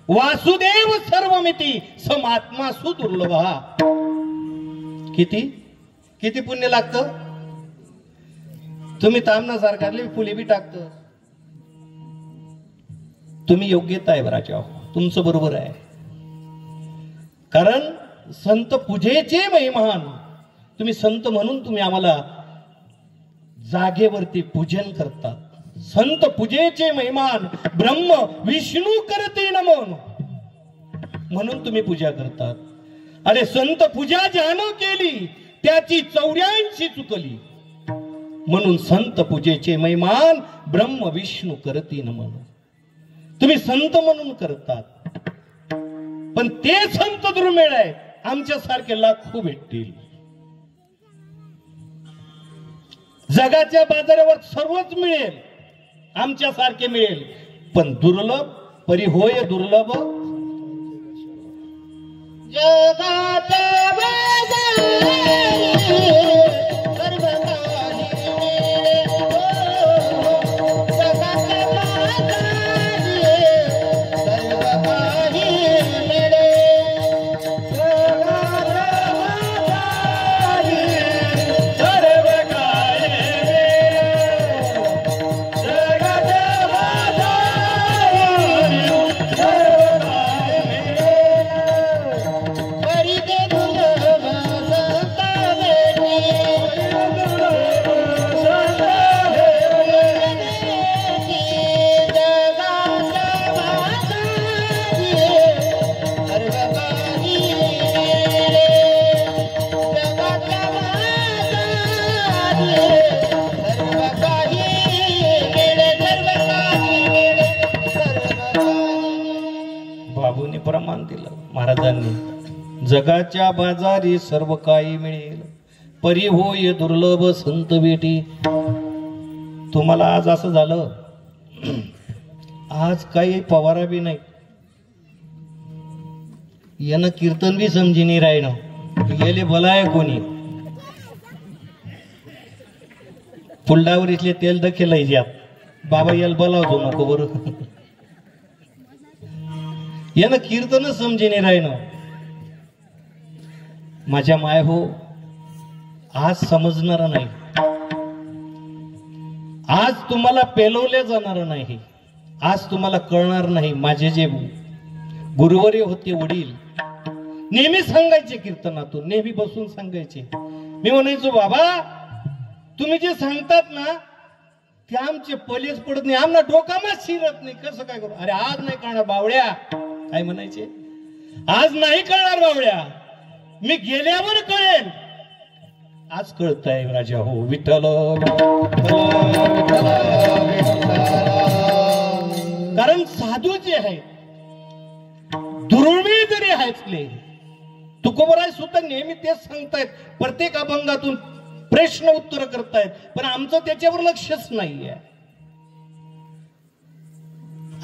Speaker 2: वासुदेव सर्वमिती समात्मा सुदुर्लभा. किती किती पुण्य लागतं? तुम्ही तामना सारखाले फुले बी टाकत. तुम्ही योग्यता आहे राजा, तुमचं बरोबर आहे. कारण संत पूजेचे महिमान, तुम्ही संत म्हणून तुम्ही आम्हाला जागेवरती पूजन करतात. संत पूजेचे महिमान ब्रह्म विष्णू करते नमन, म्हणून तुम्ही पूजा करतात. अरे संत पूजा ज्यानं केली त्याची 84 चुकली, म्हणून संत पूजेचे महिमान ब्रह्म विष्णू करते नमन. तुम्ही संत म्हणून करतात, पण ते संत दुर्मिळ आहे. आमच्यासारखे लाखो भेटतील. जगाच्या बाजारावर सर्वच मिळेल, आमच्यासारखे मिळेल, पण दुर्लभ परी होय दुर्लभ.
Speaker 4: जगाच्या बाजारी सर्व काही मिळे, जगाच्या बाजारी सर्व काही मिळे, जगाच्या बाजारी सर्व काही मिळे, जगाच्या बाजारी सर्व काही मिळे. परी दे दुर्लभ संत भेटी, संत भेटी, जगाच्या बाजारी सर्व काही मिळे, जगाच्या बाजारी सर्व काही मिळे, सर्व काही मिळे, सर्व काही.
Speaker 2: बाबूंनी प्रमाण दिलं महाराजांनी. जगाच्या बाजारी सर्व काही मिळेल, परी होय दुर्लभ संत भेटी. तुम्हाला आज असं झालं, आज काही पवारा बी नाही, यानं कीर्तन बी समजी नाही राहिलं. गेले भलाय कोणी फुलडावर इथले तेल दखेल यात बाबा याला बोलावतो नको बरं. यानं कीर्तन समजी नाही राहिलं. माझ्या माय हो, आज समजणार नाही, आज तुम्हाला पेलवले जाणार नाही, आज तुम्हाला कळणार नाही. माझे जे गुरुवर्य होते वडील नेहमी सांगायचे कीर्तनातून, नेहमी बसून सांगायचे. मी म्हणायचो बाबा तुम्ही जे सांगतात ना ते आमचे पलेच पडत नाही, आमना डोकामाच शिरत नाही, कसं काय करू. अरे आज नाही कळणार बावड्या, काय म्हणायचे, आज नाही कळणार बावड्या, मी गेल्यावर कळेल. आज कळतंय राजा हो. विठ्ठल कारण साधू जे आहेत दुर्मिळ जरी आहेत, तुकोबराय सुद्धा नेहमी तेच सांगतायत, प्रत्येक अभंगातून प्रश्न उत्तर करतायत, पण आमचं त्याच्यावर लक्षच नाहीये.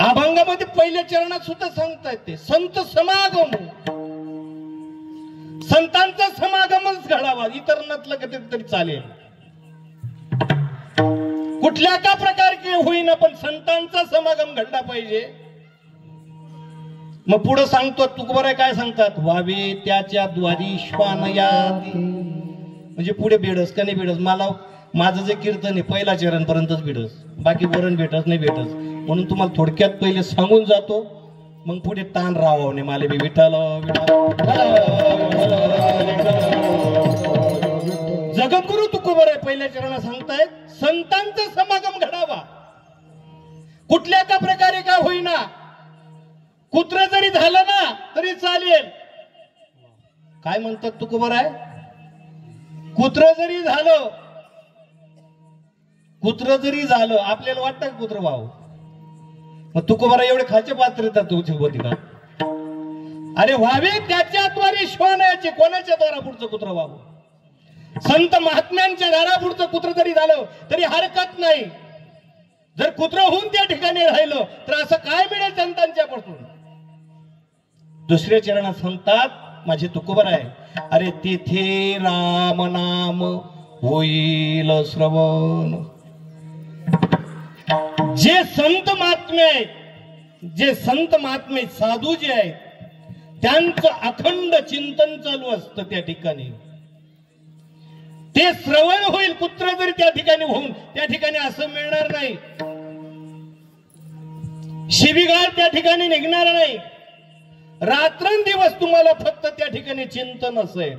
Speaker 2: अभंगामध्ये पहिल्या चरणात सुद्धा सांगतायत ते संत समागम, संतांचा समागमच घडावा, इतर नसलं कधी तरी चालेल, कुठल्या का प्रकार होईना, पण संतांचा समागम घडला पाहिजे. मग पुढे सांगतो तुकोबराय काय सांगतात, व्हावे त्याच्या द्वारी श्वानयाती. म्हणजे पुढे बेडस का नाही बेडस, मला माझं जे कीर्तन आहे पहिला चरण पर्यंतच बेडस, बाकी वरण भेटच नाही भेटस. म्हणून तुम्हाला थोडक्यात पहिले सांगून जातो, मग पुढे ताण राहावं नाही मला बी. विठ्ठल जगद्गुरु तुकोबराय पहिल्या चरणात सांगतायत संतांचा समागम घडावा, कुठल्या का प्रकारे का होईना, कुत्र जरी झालं ना तरी चालेल. काय म्हणतात तुकोबराय, कुत्र जरी झालं, कुत्र जरी झालं, आपल्याला वाटतं कुत्र व्हावं, मग तुकोबराय एवढे खालचे पात्र येतात तुझी होती का. अरे व्हावे त्याच्याद्वारे श्वानाचे, कोणाच्या द्वारा पुढचं कुत्र व्हावं. संत महात्म्यांच्या दारापुढचं कुत्र जरी झालं तरी हरकत नाही. जर कुत्र होऊन त्या ठिकाणी राहिलं तर असं काय मिळेल संतांच्या पासून. दुसऱ्या चरणात सांगतात माझे तुकोबराय, अरे तेथे राम नाम होईल श्रवण. जे संत महात्मे आहेत, जे संत महात्मे साधू जे आहेत, त्यांचं अखंड चिंतन चालू असतं त्या ठिकाणी. ते श्रवण होईल, कुत्र जरी त्या ठिकाणी होऊन त्या ठिकाणी असं मिळणार नाही, शिवीगाळ त्या ठिकाणी निघणार नाही. रात्रंदिवस तुम्हाला फक्त त्या ठिकाणी चिंतन असेल,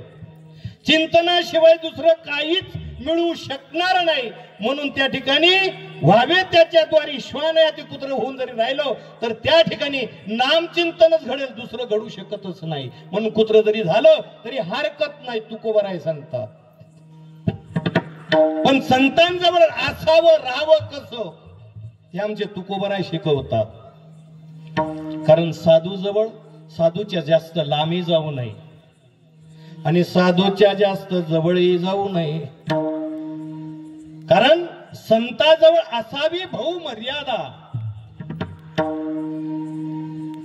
Speaker 2: चिंतनाशिवाय दुसरं काहीच मिळू शकणार नाही. म्हणून त्या ठिकाणी व्हावे त्याच्याद्वारी श्वानयाती कुत्र होऊन जरी राहिलो तर त्या ठिकाणी नामचिंतनच घडेल, दुसरं घडू शकतच नाही. म्हणून कुत्र जरी झालं तरी हरकत नाही, तुकोबराय सांगतात. पण संतांजवळ असावं राहावं कसं हे आमचे तुकोबराय शिकवतात. कारण साधू जवळ साधूच्या जास्त लांबी जाऊ नये आणि साधूच्या जास्त जवळही जाऊ नये, कारण संताजवळ असावी भाऊ मर्यादा.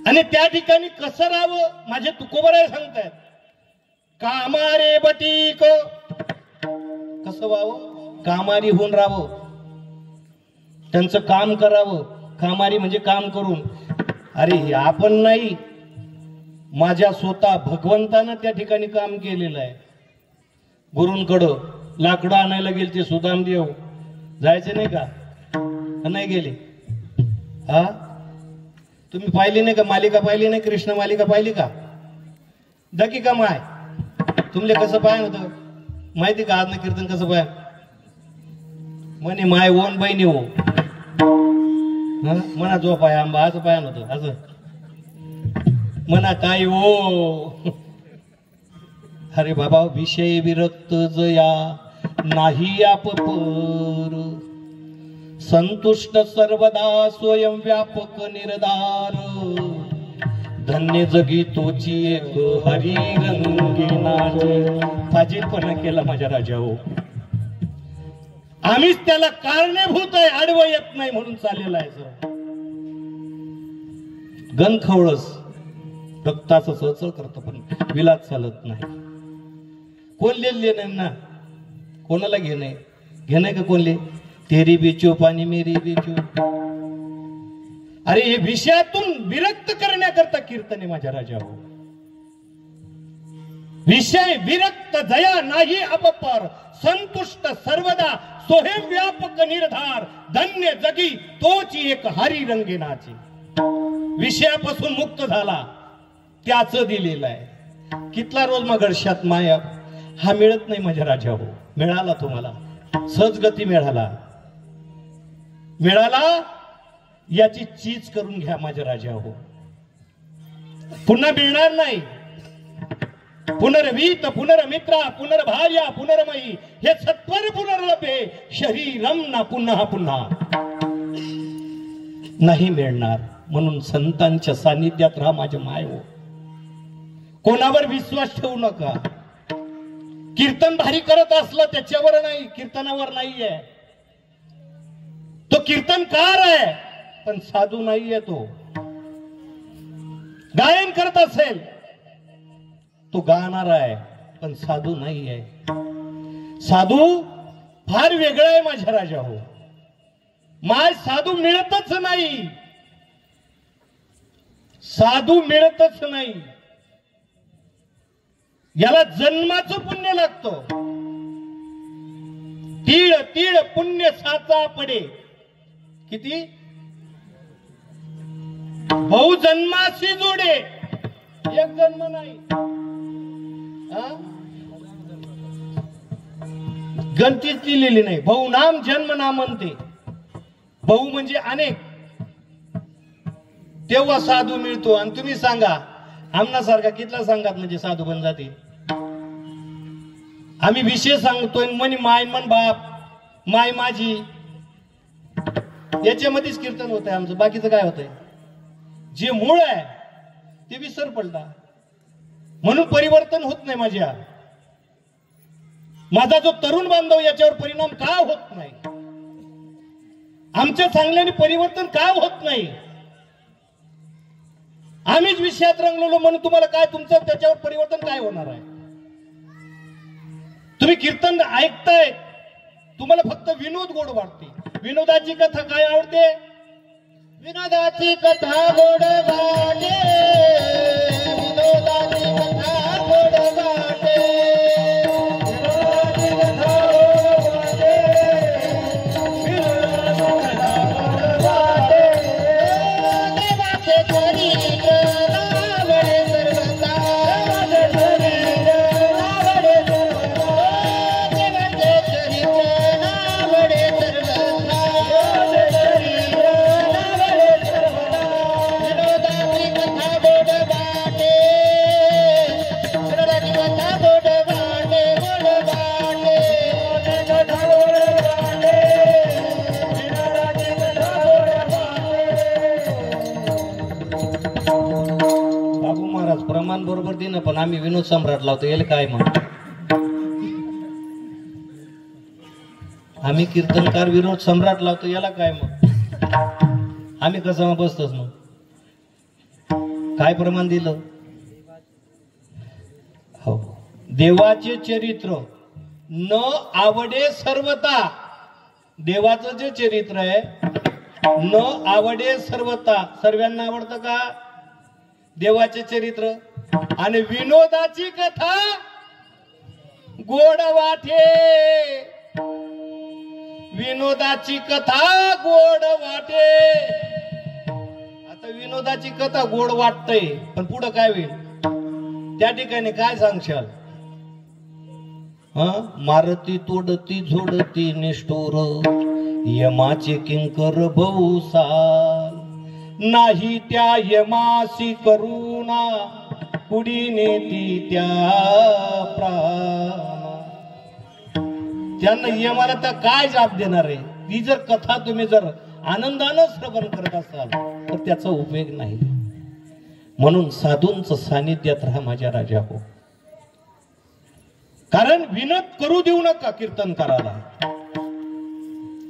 Speaker 2: आणि त्या ठिकाणी कसं राहावं माझे तुकोबराय सांगतायत. कामारे बटीक, कसं व्हावं? कामारी होऊन राहावं, त्यांचं काम करावं. कामारी म्हणजे काम करून. अरे आपण नाही, माझ्या स्वतः भगवंतानं त्या ठिकाणी काम केलेलं आहे. गुरूंकडं लाकडं आणायला गेले ते सुदामदेव, जायचे नाही का? नाही गेले? हा, तुम्ही पाहिली नाही का मालिका? पाहिली नाही? कृष्ण मालिका पाहिली का? दकी का माय तुमले कसं पाय होतं माहिती का? आज कीर्तन कसं पाय म्हणे माय ओन बहिणी हो म्हणा, जो पाय आंबा असं पाय नव्हतं, असं म्हणा ताई हो. अरे बाबा, विषय विरक्त जया नाही आप पर, संतुष्ट सर्वदा स्वयं व्यापक निर्धार, धन्य जगी तोची एक हरी रंगीनाच. फाजीलपणा केला माझ्या राजा हो. आम्हीच त्याला कारणीभूत आहे, आडवं येत नाही म्हणून चाललेला आहे सर. गण खवळस रक्ताचं सळसळ करतं पण विलास चालत नाही. कोण लिहिले नाही ना, कोणाला घेणे घेणे का? कोणले तेरी बी चूप आणि मेरी बी चूप. अरे हे विषयातून विरक्त करण्याकरता कीर्तने माझ्या राजा हो. विषय विरक्त जया नाही अपपर, संतुष्ट सर्वदा सोहे व्यापक निर्धार, धन्य जगी तोची एक हरी रंगीनाची. विषयापासून मुक्त झाला त्याच दिलेलं आहे. कितला रोज मग घडशात माया हा मिळत नाही माझ्या राजा हो. मिळाला तुम्हाला, सहजगती मिळाला. मिळाला याची चीज करून घ्या माझ्या राजा हो. पुन्हा मिळणार नाही. पुनर्वीत पुनर्मित्रा पुनर्भार्या पुनर्मयी हे सत्वर पुनर्लभे शरीरम ना पुन्हा पुन्हा नाही मिळणार. म्हणून संतांच्या सानिध्यात राहा माझ्या माय हो. कोणावर विश्वास ठेवू नका. कीर्तन भारी करत असलं त्याच्यावर नाही, कीर्तनावर नाहीये. तो कीर्तनकार आहे पण साधू नाहीये. तो गायन करत असेल तो गाणार आहे पण साधू नाहीये. साधू फार वेगळा आहे माझ्या राजा हो. माय साधू मिळतच नाही. साधू मिळतच नाही. याला जन्माचं पुण्य लागतं. तीळ तीळ पुण्य साचा पडे. किती? बहु जन्माशी जोडे, एक जन्म नाही. गणतीच लिहिलेली नाही. बहु नाम जन्म नाम म्हणते. बहु म्हणजे अनेक. तेव्हा साधू मिळतो. आणि तुम्ही सांगा आमनासारखा कितला सांगात म्हणजे साधू बन जाते. आम्ही विषय सांगतोय म्हणे माय मन बाप माय माझी, याच्यामध्येच कीर्तन होत आहे आमचं. बाकीचं काय होतंय? जे मूळ आहे ते विसर पडला म्हणून परिवर्तन होत नाही. माझा जो तरुण बांधव याच्यावर परिणाम का होत नाही? आमच्या चांगल्याने परिवर्तन का होत नाही? आम्हीच विषयात रंगलेलो म्हणून तुम्हाला काय तुमचं त्याच्यावर परिवर्तन काय होणार आहे? तुम्ही कीर्तन ऐकताय, तुम्हाला फक्त विनोद गोड वाटते. विनोदाची कथा काय आवडते?
Speaker 4: विनोदाची कथा गोड वाटे, विनोदाची कथा गोड वाटे, विनोदाची कथा गोड वाटे, विनोदाची कथा गोड वाटे. देवाचे चरित्र आवडे सर्वता, देवाचे चरित्र आवडे सर्वता, देवाचे चरित्र आवडे सर्वता, देवाचे चरित्र आवडे सर्वता. विनोदाची कथा गोड
Speaker 2: ना पण आम्ही विनोद सम्राट लावतो याला काय मग आम्ही कीर्तनकार विनोद सम्राट लावतो याला काय मग आम्ही कसं बसतोच मग काय प्रमाण दिलं हो देवाचे चरित्र न आवडे सर्वता देवाचं जे चरित्र आहे न आवडे सर्वता सर्वांना आवडतं का देवाचे चरित्र आणि विनोदाची कथा गोड वाटे विनोदाची कथा गोड वाटे आता विनोदाची कथा गोड वाटतय पण पुढं काय होईल त्या ठिकाणी काय सांगशाल मारती तोडती झोडती निष्ठोर यमाचे किंकर बहुसाल नाही त्या यमासी करुणा कुडी नेती त्या प्राण त्यांना यमाला तर काय जाप देणार आहे ती जर कथा तुम्ही जर आनंदानं श्रवण करत असाल तर त्याचा उपयोग नाही म्हणून साधूंचं सानिध्यात राहा माझ्या राजा हो कारण विनोद करू देऊ नका कीर्तनकाराला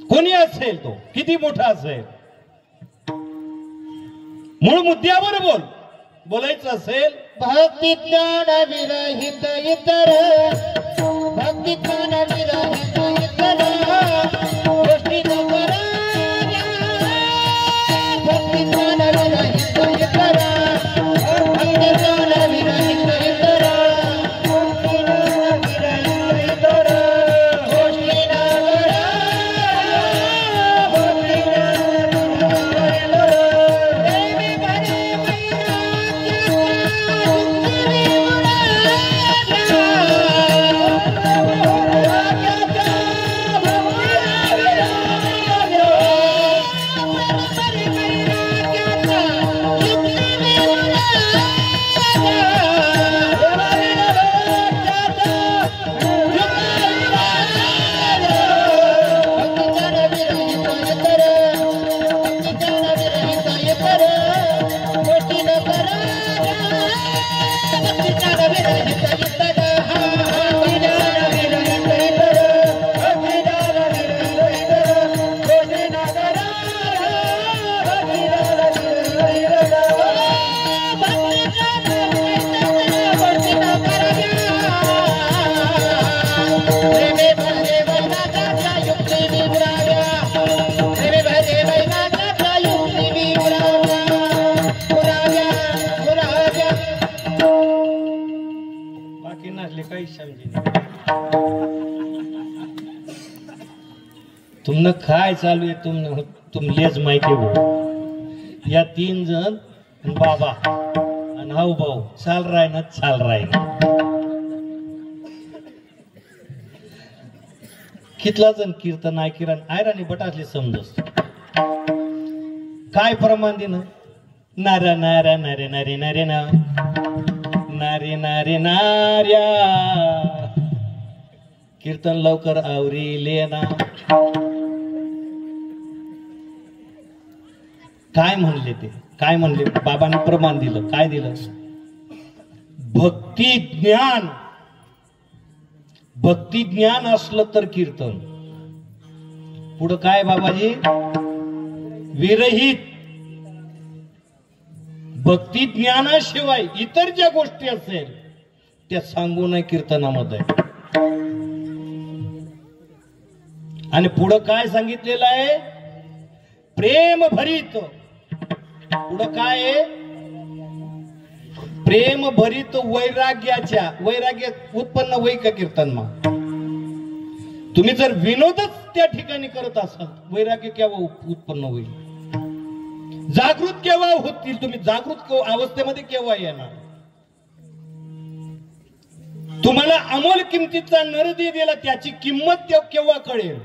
Speaker 2: कोणी असेल तो किती मोठा असेल मूळ मुद्द्यावर बोलायचं असेल
Speaker 4: भक्ती ज्ञान विरहित इतर भक्ती ज्ञान विरहित इतर गोष्टी न कराव्या भक्ती ज्ञान विरहित इतर भक्ती ज्ञान विरहित इतर गोष्टी न
Speaker 2: तुमनं काय चालू आहे तुमलेच माहिती हो या 3 जण बाबा आणि हाऊ भाऊ चाल राय ना कितला जण कीर्तन ऐकिरान आयराणी बटासले समजस काय प्रमाण दिन नारा नारा नारे नारे नारे ना नारे नारे नार्या कीर्तन लवकर आवरी लेना काय म्हणले बाबांनी प्रमाण दिलं काय दिलं भक्ती ज्ञान असलं तर कीर्तन पुढं काय बाबाजी विरहित भक्ती ज्ञानाशिवाय इतर ज्या गोष्टी असेल त्या सांगू नये कीर्तनामध्ये आणि पुढं काय सांगितलेलं आहे प्रेम भरित पुढं काय आहे प्रेम भरित वैराग्य उत्पन्न होई का कीर्तन मग तुम्ही जर विनोदच त्या ठिकाणी करत असाल वैराग्य केव्हा उत्पन्न होईल जागृत केव्हा होतील तुम्ही जागृत अवस्थेमध्ये केव्हा येणार तुम्हाला अमोल किमतीचा नरदी दिला त्याची किंमत केव्हा कळेल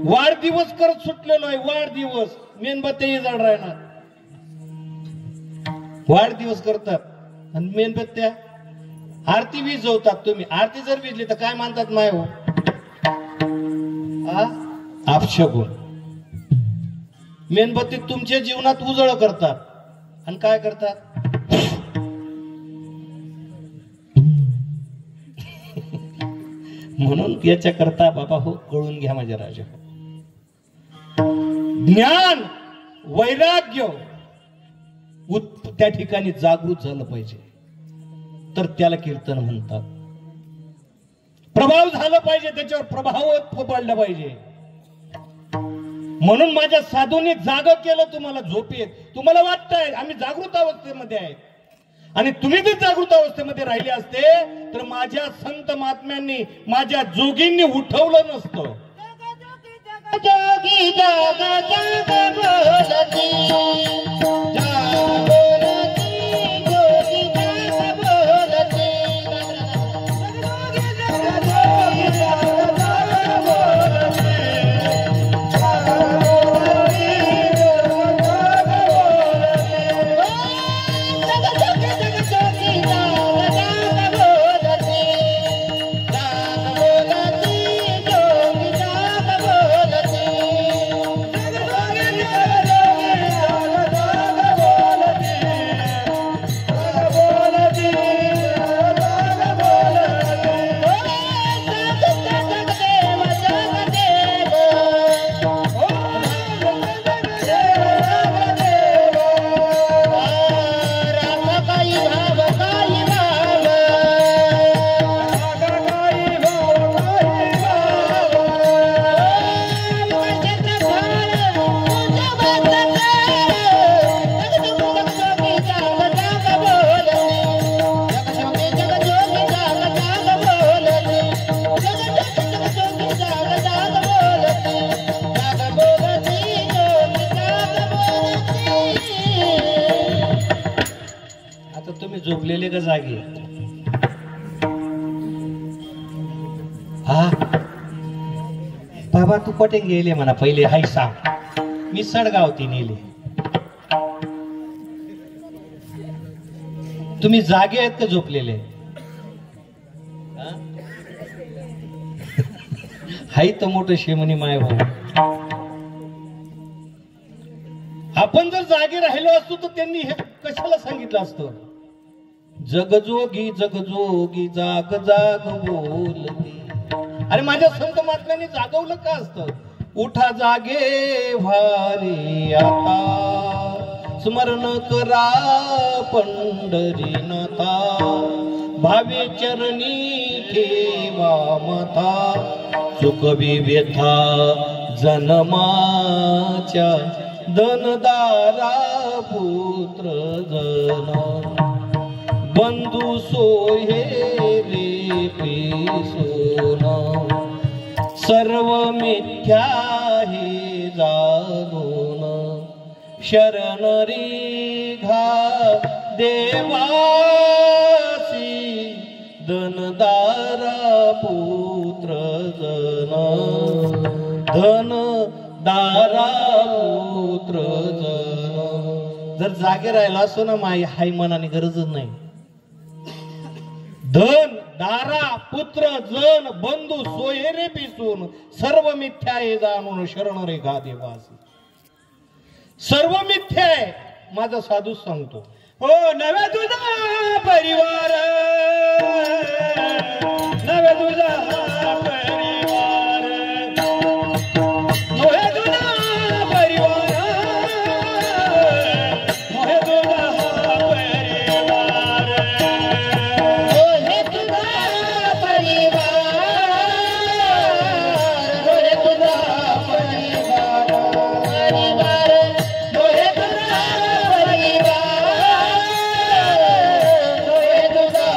Speaker 2: वाढदिवस करत सुटलेलो आहे वाढदिवस मेणबत्त्या जड राहणार वाढदिवस करतात आणि मेणबत्त्या आरती विजवतात तुम्ही आरती जर विजली तर काय मानतात माय हो अपशगुन मेणबत्ती तुमच्या जीवनात उजळ करतात आणि काय करतात म्हणून याच्याकरता बाबा हो कळून घ्या माझ्या राजा, ज्ञान वैराग्य त्या ठिकाणी जागृत झालं पाहिजे, तर त्याला कीर्तन म्हणतात. प्रभाव झाला पाहिजे, त्याच्यावर प्रभाव पडला पाहिजे. म्हणून माझ्या साधूंनी जाग केलं तुम्हाला झोपेत. तुम्हाला वाटतंय आम्ही जागृत अवस्थेमध्ये आहेत, आणि तुम्ही जर जागृत अवस्थेमध्ये राहिले असते तर माझ्या संत महात्म्यांनी, माझ्या जोगींनी उठवलं नसतं.
Speaker 4: जोगी जाग जाग बोलती, जाग बोलती, जोगी जाग बोलती, जोगी जाग बोलती, जाग बोलती,
Speaker 2: झोपलेले का जागे? हा बाबा तू कुठे गेले म्हणा पहिले हाय सांग. मी सडगावती नेले. तुम्ही जागे आहेत का झोपलेले? हाय तर मोठं शेमनी माय भाऊ. आपण जर जागे राहिलो असतो तर त्यांनी हे कशाला सांगितलं असतं? जगजोगी जगजोगी जाग जाग बोलती. अरे माझ्या संत महात्म्यांनी जागवलं का असतं? उठा जागे व्हारे आता, स्मरण करा पंढरीनाथा, भावे चरणी ठेवा माथा, चुकवी व्यथा जन्माच्या, धनदारा पुत्र जन, बंधू सोहेरे पेसोन, सर्व मिथ्या हे जाणून, शरण रिघा देवासी, धनदारा पुत्र जन, धनदारा पुत्र जन. जर जागे राहिला असतो ना माई हाय मनाने गरजच नाही. धन दारा पुत्र जन बंधू सोयरे पिसून, सर्व मिथ्या हे जाणून, शरण रेखा देवासी. सर्व मिथ्या आहे माझा साधू सांगतो.
Speaker 3: हो नव्या तुझा परिवार, नव्या तुझा परिवार, नव्या तुझा परिवार, नव्या तुझा परिवार,
Speaker 4: हे तुझा परिवार, हे तुझा परिवार, परिवार, हे तुझा परिवार, हे तुझा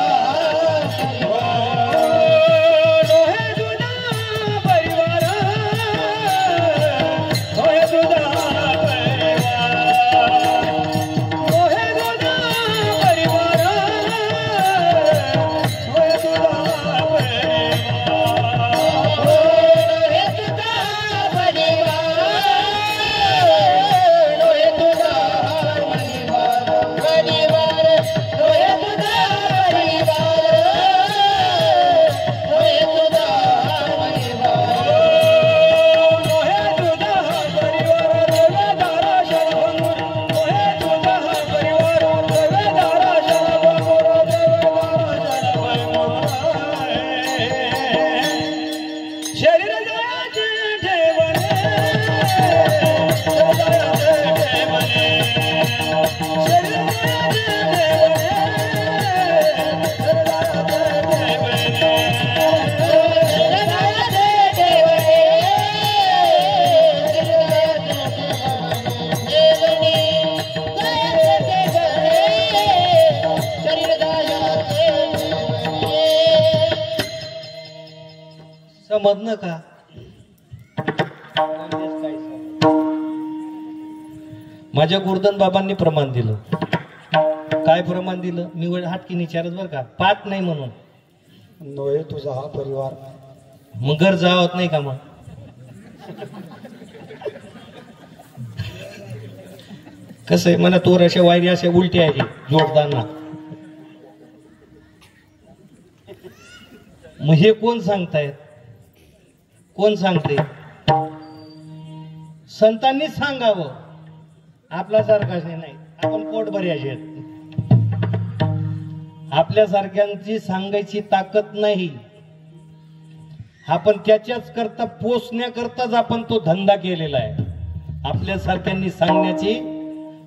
Speaker 2: समजणं का? माझ्या गोर्धन बाबांनी प्रमाण दिलं. काय प्रमाण दिलं? निवड हाटकी विचारत बरं का, पाठ नाही म्हणून.
Speaker 1: नोहे तुझा हा परिवार.
Speaker 2: मग घर जावत नाही का? मग कसं आहे मला तोर अशा वायरी अशा उलटी आहे जोडताना. मग हे कोण सांगतायत? कोण सांगते? संतांनी सांगावं, आपल्यासारखाने नाही. आपण पोट भरायचे आहेत. आपल्यासारख्यांची सांगायची ताकद नाही. आपण त्याच्याच करता पोचण्याकरताच आपण तो धंदा केलेला आहे. आपल्यासारख्यांनी सांगण्याची,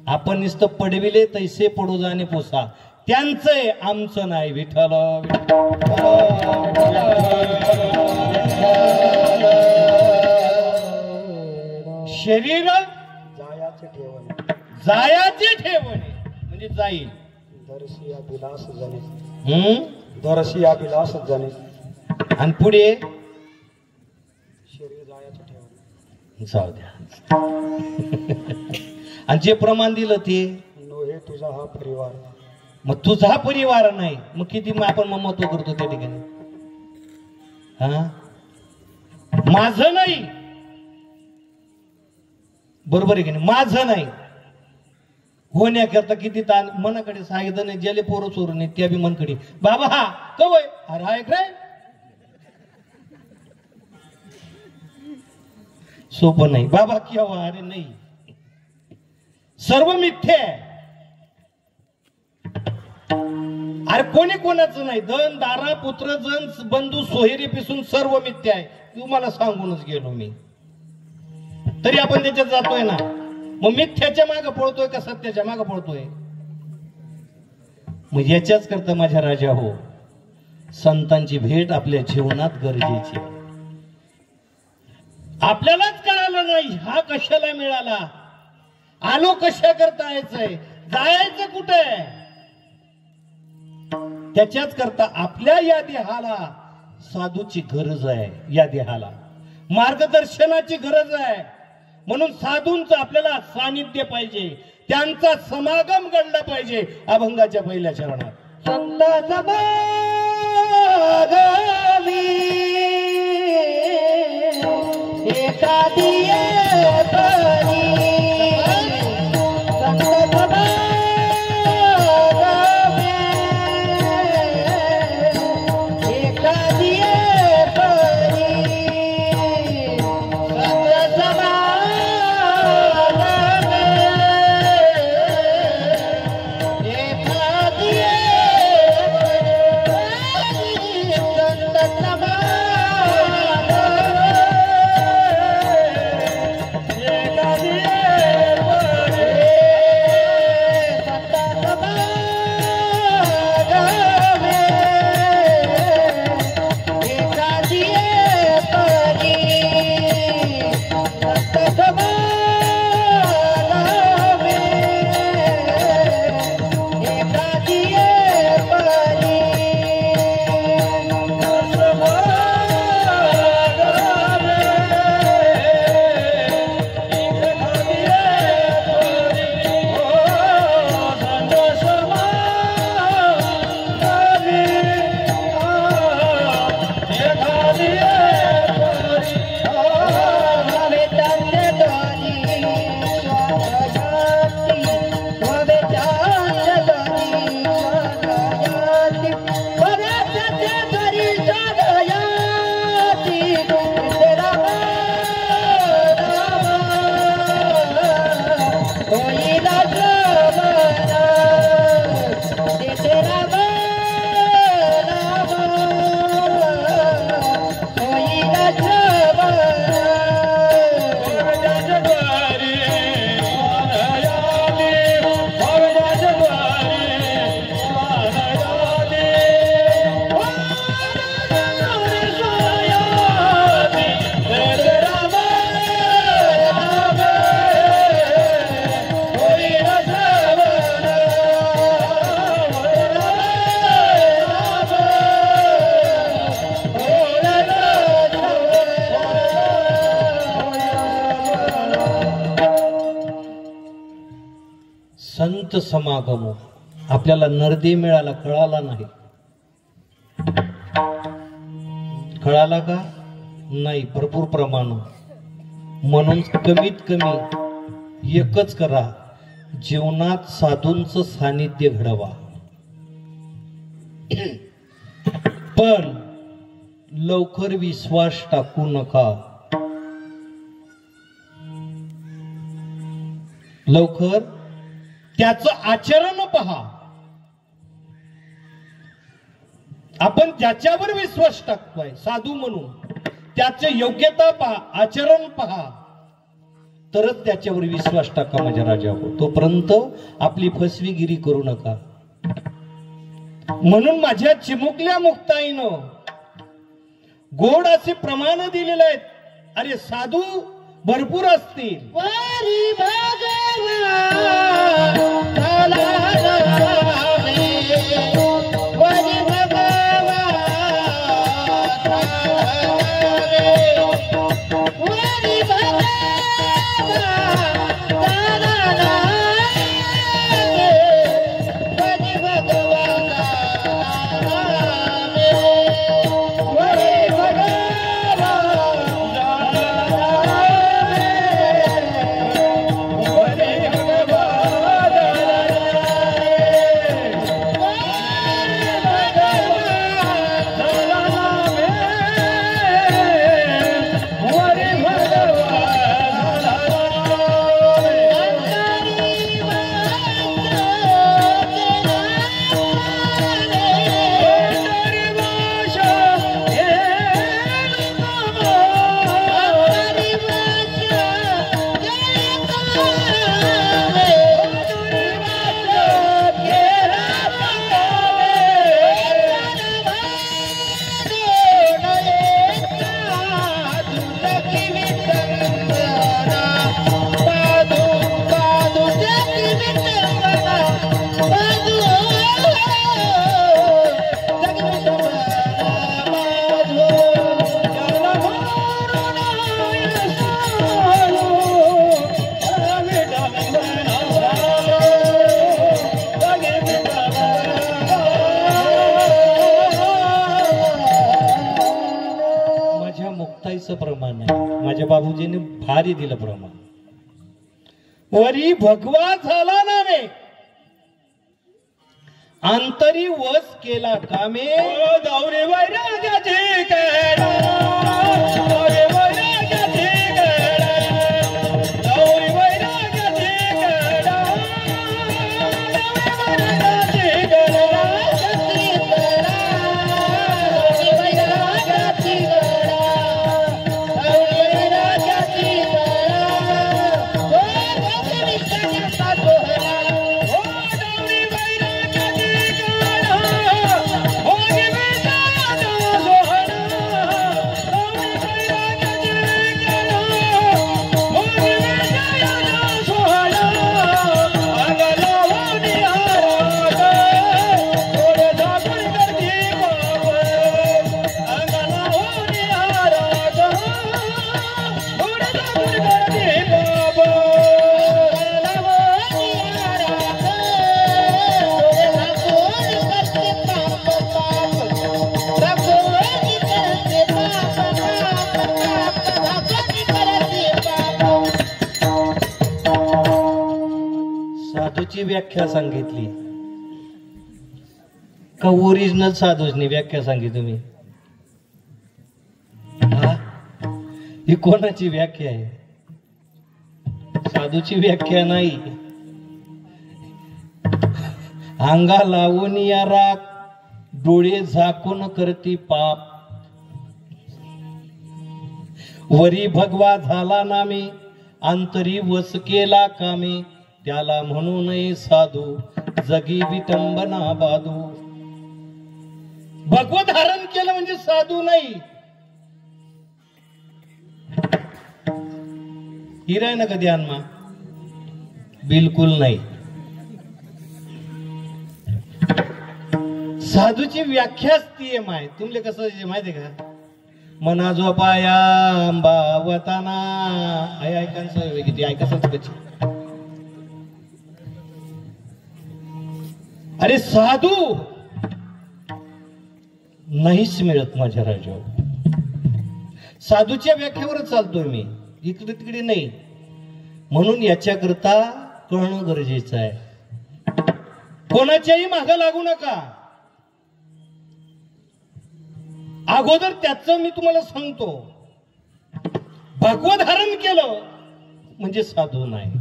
Speaker 2: आपण नुसतं पडविले तैसे पडू जाणे पोसा, त्यांचंय आमचं नाही. विठ्ठल शरीर
Speaker 1: जायाचे ठेवणे,
Speaker 2: जायाची ठेवणे म्हणजे जाईल.
Speaker 1: दर्शी अभिलाष जने, दर्शी अभिलाष जने.
Speaker 2: आणि पुढे
Speaker 1: शरीर जायाचे ठेवणे.
Speaker 2: जाऊ द्या. आणि जे प्रमाण दिलं ते
Speaker 1: नोहे तुझा हा परिवार.
Speaker 2: मग तुझा परिवार नाही, मग किती आपण महत्व करतो त्या ठिकाणी. हा माझं नाही, बरोबर आहे की नाही? माझं नाही होण्याकरता किती ताण. मनाकडे सांगितलं नाही, ज्याले पोरं चोरून नाही त्या बी मनकडे बाबा हा कवय, अरे हा एक रे सोपं नाही बाबा केव्हा. अरे नाही, सर्व मिथ्या आहे. अरे कोणी कोणाचं नाही. धन दारा पुत्र जन बंधू सोहेरी पिसून सर्व मिथ्या आहे. तुम्हाला सांगूनच गेलो मी, तरी आपण त्याच्यात जातोय ना. मग मिथ्याच्या मागे पळतोय का सत्याच्या मागे पळतोय? मग याच्याच करता माझ्या राजा हो, संतांची भेट आपल्या जीवनात गरजेची. आपल्यालाच कळालं नाही हा कशाला मिळाला, आलो कशा करता यायचंय, जायचं कुठे. त्याच्याच करता आपल्या या देहाला साधूची गरज आहे. या देहाला मार्गदर्शनाची गरज आहे. म्हणून साधूंचं आपल्याला सानिध्य पाहिजे, त्यांचा समागम घडला पाहिजे. अभंगाच्या पहिल्या चरणात
Speaker 4: संत समागमी एखादी परी, संत समागमी एखादी परी, संत समागमी एखादी परी, संत
Speaker 2: संत समागम आपल्याला नरदे मिळाला, कळाला नाही. कळाला का नाही? भरपूर प्रमाण. म्हणून कमीत कमी एकच करा, जीवनात साधूंचं सानिध्य घडवा. पण लवकर विश्वास टाकू नका. लवकर त्याचं आचरण पहा. आपण ज्याच्यावर विश्वास टाकतोय साधू म्हणून, त्याचे योग्यता पहा, आचरण पहा, तरच त्याच्यावर विश्वास टाका माझ्या राजा हो. तोपर्यंत आपली फसवीगिरी करू नका. म्हणून माझ्या चिमुकल्या मुक्ताईनं गोड असे प्रमाण दिलेले आहेत. अरे साधू भरपूर असतील.
Speaker 4: वरी भगवान झाला रे, वरी भगवान झाला रे, वरी भगवान झाला रे, वरी भगवान झाला रे, वरी
Speaker 2: प्रमाण आहे. माझ्या बाबूजीने भारी दिलं प्रमाण. वरी भगवा झाला नामे, अंतरी वस केला कामे,
Speaker 3: दौरे वैराग्याचे केडा, दौरे वैराग्याचे केडा, दौरे वैराग्याचे केडा, दौरे वैराग्याचे केडा,
Speaker 4: शक्ती करा, दौरी वैराग्याची करा, दौरी वैराग्याची करा, हो भक्ती विठ्ठलाचा सोहळा,
Speaker 3: हो दौरे वैराग्याचे केडा, हो विवेकाचा सोहळा, दौरे वैराग्याचे केडा, हो विवेकाचा सोहळा, अंगाला वाणी आराग, थोडे झाकून करती बाब, अंगाला वाणी आराग, थोडे झाकून करती बाब.
Speaker 2: साधूची व्याख्या सांगितली का ओरिजिनल साधूची व्याख्या सांगितली तुम्ही? हा? ही कोणाची व्याख्या आहे? साधूची व्याख्या नाही. अंगा लावून या राग, डोळे झाकून करती पाप, वरी भगवा झाला नामे, अंतरी वस केला कामे, त्याला म्हणू नये साधू, जगी विटंबना बाधू. भगवत धारण केलं म्हणजे साधू नाही. हिराय ना कधी आन्मा बिलकुल नाही. साधूची व्याख्याच ती आहे. माय तुमले कसं माहिती का? मना झोपाया अंबावताना ऐकायचं किती ऐकायचं कशी अरे साधू नाहीच मिळत माझ्या राजावर. साधूच्या व्याख्यावरच चालतोय मी, इकडे तिकडे नाही. म्हणून याच्याकरता कळणं गरजेचं आहे. कोणाच्याही मागे लागू नका. अगोदर त्याचं मी तुम्हाला सांगतो, भगवत धारण केलं म्हणजे साधू नाही.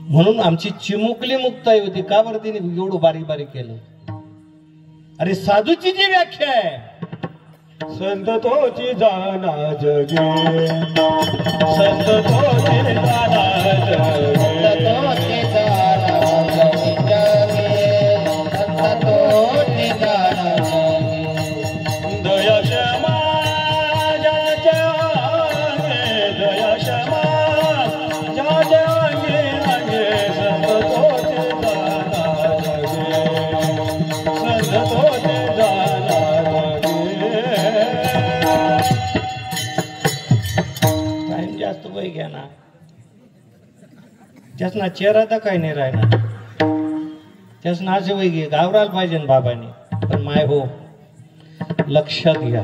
Speaker 2: म्हणून आमची चिमुकली मुक्ताई होती. का बरं तिने एवढं बारीक बारीक केलं? अरे साधूची जी व्याख्या आहे,
Speaker 1: संत तोची जाना जगे, संत तोची जाना जगे, दया क्षमा ज्याच्या अंगे, दया क्षमा ज्याच्या अंगे अंगे, संत तोची जाना जगे, संत तोची जाना जगे.
Speaker 2: टाइम जास्त वय घ्या ना, त्यासना चेहरा तर काही नाही राहणार. त्यासना असे वय घे घाबरायला पाहिजे ना बाबांनी. पण माय हो, लक्षात घ्या,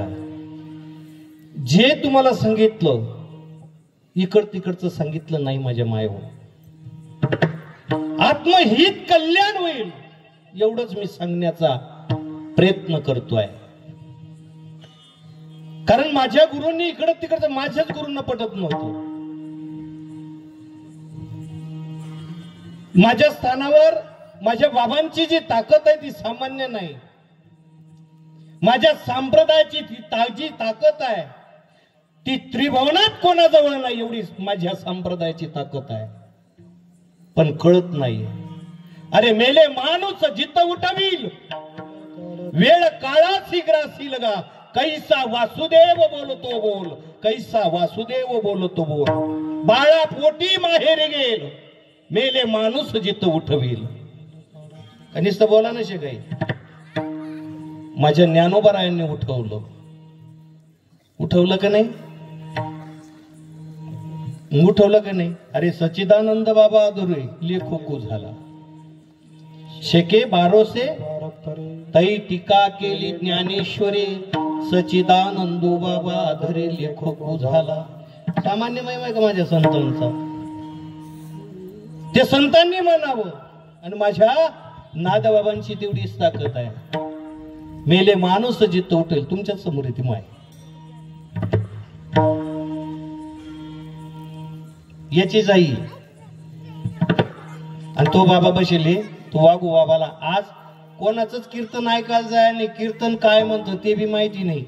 Speaker 2: जे तुम्हाला सांगितलं इकड तिकडचं सांगितलं नाही माझ्या माय हो. आत्महित कल्याण होईल एवढंच मी सांगण्याचा प्रयत्न करतोय. कारण माझ्या गुरूंनी इकडं तिकडचं माझ्याच गुरूंना पटत नव्हतं. माझ्या स्थानावर माझ्या बाबांची जी ताकद आहे ती सामान्य नाही. माझ्या संप्रदायाची जी ताकद आहे ती त्रिभुवनात कोणाजवळ नाही, एवढी माझ्या संप्रदायाची ताकद आहे. पण कळत नाही. अरे मेले माणूस जित उठवील, वेळ काळाची ग्रासी लगा, कैसा वासुदेव बोलतो बोल, कैसा वासुदेव बोलतो बोल. बाळा पोटी माहेर गेल, मेले माणूस जित उठवील. कनिष्ठ बोला नसे काही. माझ्या ज्ञानोबारायांनी उठवलं. उठवलं का नाही? उठवलं का नाही? अरे सच्चिदानंद बाबा अधुरे लेखो को झाला, शेके बारोसे तई टीका केली ज्ञानेश्वरी, सच्चिदानंदो बाबा अधुरे लेखो को झाला. सामान्य महिमा का माझ्या संतांचा? ते संतांनी म्हणावं. आणि माझ्या नादबाबांची तेवढीच ताकद आहे. मेले माणूस जित उठेल, तुमच्या समोर ती माय. याची जाई आणि तो बाबा बसेले, तो वागू बाबाला. आज कोणाचंच कीर्तन ऐकायला जाय नाही. कीर्तन काय म्हणतो ते बी माहिती नाही.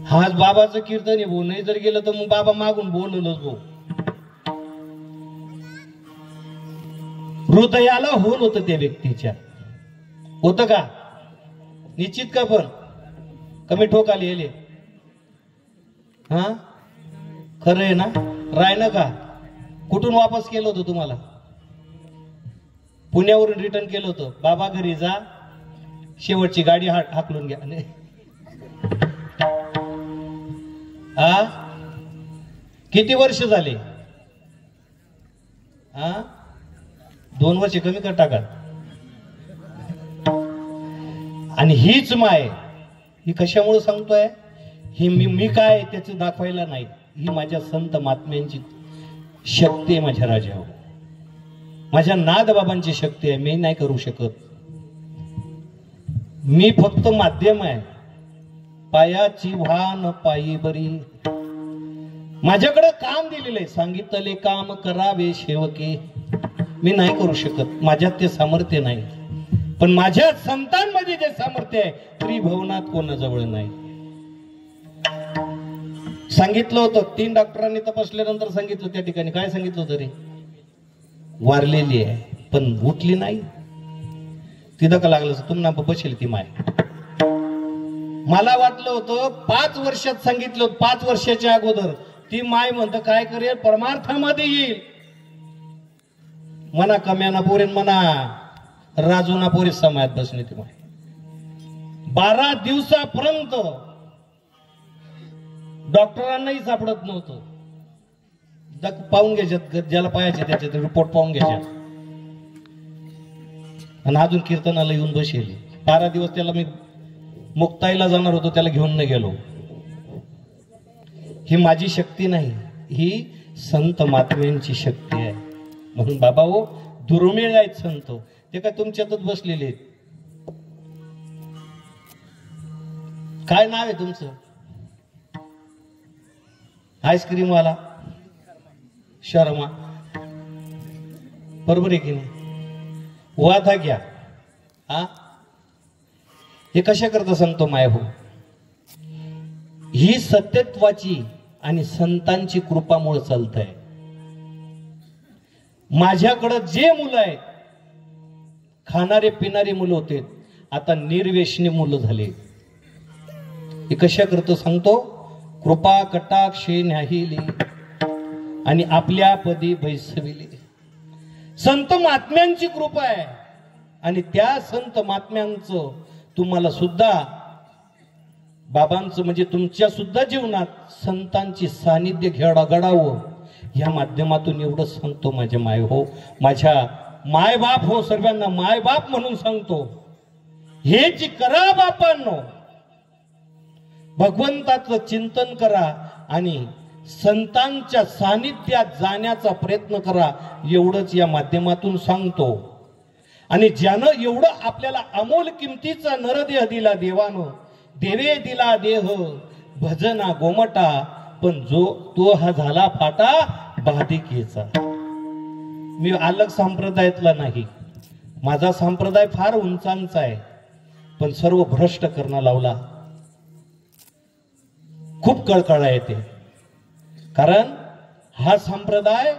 Speaker 2: हाच बाबाचं कीर्तन आहे भाऊ. नाही जर गेलं तर मग बाबा मागून बोललोच भाऊ. हृदयाला होल होतं त्या व्यक्तीच्या. होतं का? निश्चित का? पण कमी ठोका लिहिले. हा खरं आहे ना? राय ना का? कुठून वापस केलं होतं तुम्हाला? पुण्यावरून रिटर्न केलं होतं. बाबा घरी जा, शेवटची गाडी हाकलून घ्या. हा किती वर्ष झाले? हा 2 वर्ष कमी कर टाका. आणि हीच माय, ही कशामुळे सांगतोय? ही मी काय त्याचं दाखवायला नाही. ही माझ्या संत महात्म्यांची शक्ती आहे. माझ्या राजावर माझ्या नादबाबांची शक्ती आहे. मी नाही करू शकत. मी फक्त माध्यम आहे. पायाची भान पायी बरी. माझ्याकडे काम दिलेलं आहे. सांगितले काम करावे सेवके. मी नाही करू शकत. माझ्यात ते सामर्थ्य नाही. पण माझ्या संतांमध्ये जे सामर्थ्य आहे त्रिभुवनात कोणाजवळ नाही. सांगितलं होतं 3 डॉक्टरांनी तपासल्यानंतर सांगितलं, त्या ठिकाणी काय सांगितलं होतं रे? वारलेली आहे, पण उठली नाही. तिथं का लागलं तुम्हाला बसेल ती माय. मला वाटलं होतं 5 वर्षात सांगितलं होतं. 5 वर्षाच्या अगोदर ती माय म्हणतं काय करेल? परमार्थामध्ये येईल. मना कम्याना पोरेन म्हणा राजूना पोरी समायात बसणे. ती माय 12 दिवसापर्यंत डॉक्टरांनाही सापडत नव्हतं. पाहून घ्यायच्यात, ज्याला पाहायचे त्याच्यात रिपोर्ट पाहून घ्यायच्यात. आणि अजून कीर्तनाला येऊन बसेल. 12 दिवस त्याला मी मुक्ताईला जाणार होतो, त्याला घेऊन नाही गेलो. ही माझी शक्ती नाही, ही संत महात्म्यांची शक्ती आहे. म्हणून बाबा हो, दुर्मिळ आहेत संत, ते काय तुमच्यातच बसलेले आहेत. काय नाव आहे तुमचं? आईस्क्रीम वाला शर्मा, बरोबर आहे की नाही? वाधा घ्या. हा, हे कशा करता सांगतो माय हो. ही सत्यत्वाची आणि संतांची कृपामुळे चालत आहे. माझ्याकडं जे मुलं आहेत, खाणारे पिणारी मुलं होते, आता निर्व्यसनी मुलं झाले. हे कशा करतो सांगतो. कृपा कटाक्षे न्याहिली आणि आपल्या पदी बैसविली. संत महात्म्यांची कृपा आहे आणि त्या संत महात्म्यांचं तुम्हाला सुद्धा, बाबांचं म्हणजे तुमच्या सुद्धा जीवनात संतांची सानिध्य घडावं या माध्यमातून एवढं सांगतो माझ्या माय हो. माझ्या मायबाप हो, सर्वांना मायबाप म्हणून सांगतो. हे जी करा बापांनो, भगवंताचं चिंतन करा आणि संतांच्या सानिध्यात जाण्याचा प्रयत्न करा, एवढंच या माध्यमातून सांगतो. आणि ज्यानं एवढं आपल्याला अमोल किमतीचा नरदेह दिला देवानं, देवे दिला देह भजना गोमटा, पण जो तो हा झाला फाटा बाधिकेचा. मी अलग संप्रदायातला नाही, माझा संप्रदाय फार उंचांचा आहे, पण सर्व भ्रष्ट करणं लावला. खूप कळकळा येते, कारण हा संप्रदाय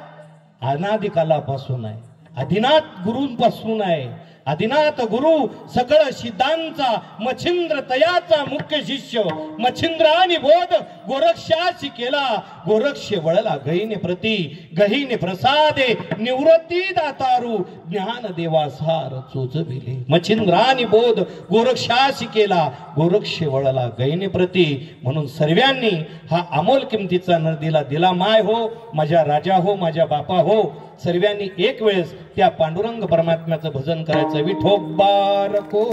Speaker 2: अनादिकालापासून आहे, आदिनाथ गुरूंपासून आहे. आदिनाथ गुरु सकळ सिद्धांचा मच्छिंद्र तयाचा मुख्य शिष्य. मच्छिंद्रानी बोध गोरक्षाशी केला, गोरक्ष वळला गहीने प्रती, गहीने प्रसादे निवृत्ती दातारू, ज्ञान देवासार चोचविले. मच्छिंद्रानी बोध गोरक्षाशी केला, गोरक्ष वळला गहीने प्रती. म्हणून सर्वांनी हा अमोल किमतीचा नदीला दिला माय हो, माझ्या राजा हो, माझ्या बापा हो. सर्वांनी एक वेळेस त्या पांडुरंग परमात्म्याचं भजन करायचं. विठोबा रखो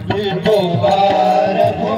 Speaker 3: विठोबा रखो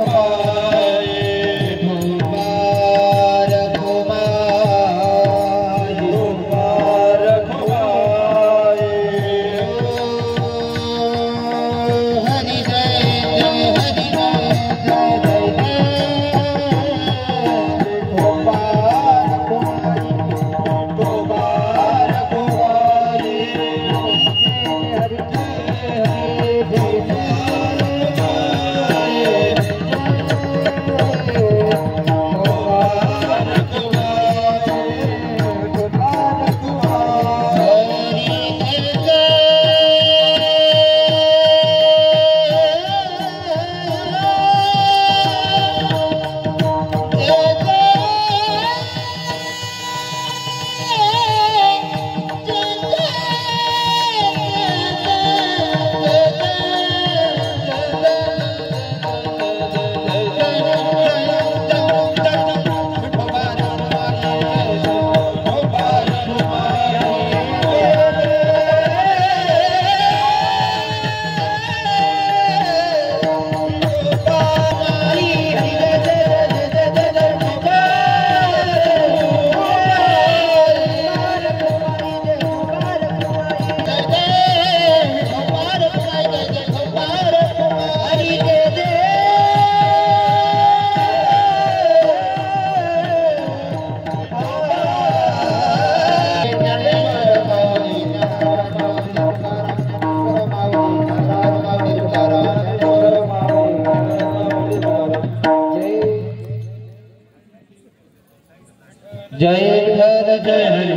Speaker 3: जय विठ्ठल जय हरी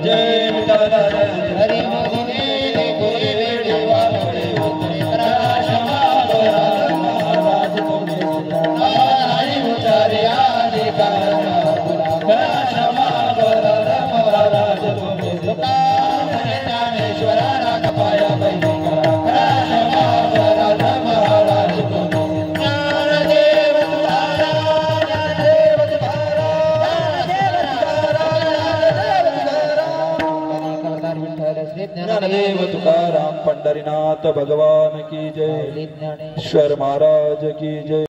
Speaker 3: जय विठ्ठल हरी मोहिने कोई वेळे वावडे होते राशमा महाराज कोणी हरी उचारे आदि कारण राशमा महाराज कोणी ज्ञानेश्वरा राग पाया बैठा राशमा महाराज कोणी ज्ञानदेव तुम्हारा
Speaker 5: पंढरीनाथ भगवान की जय, ईश्वर महाराज की जय।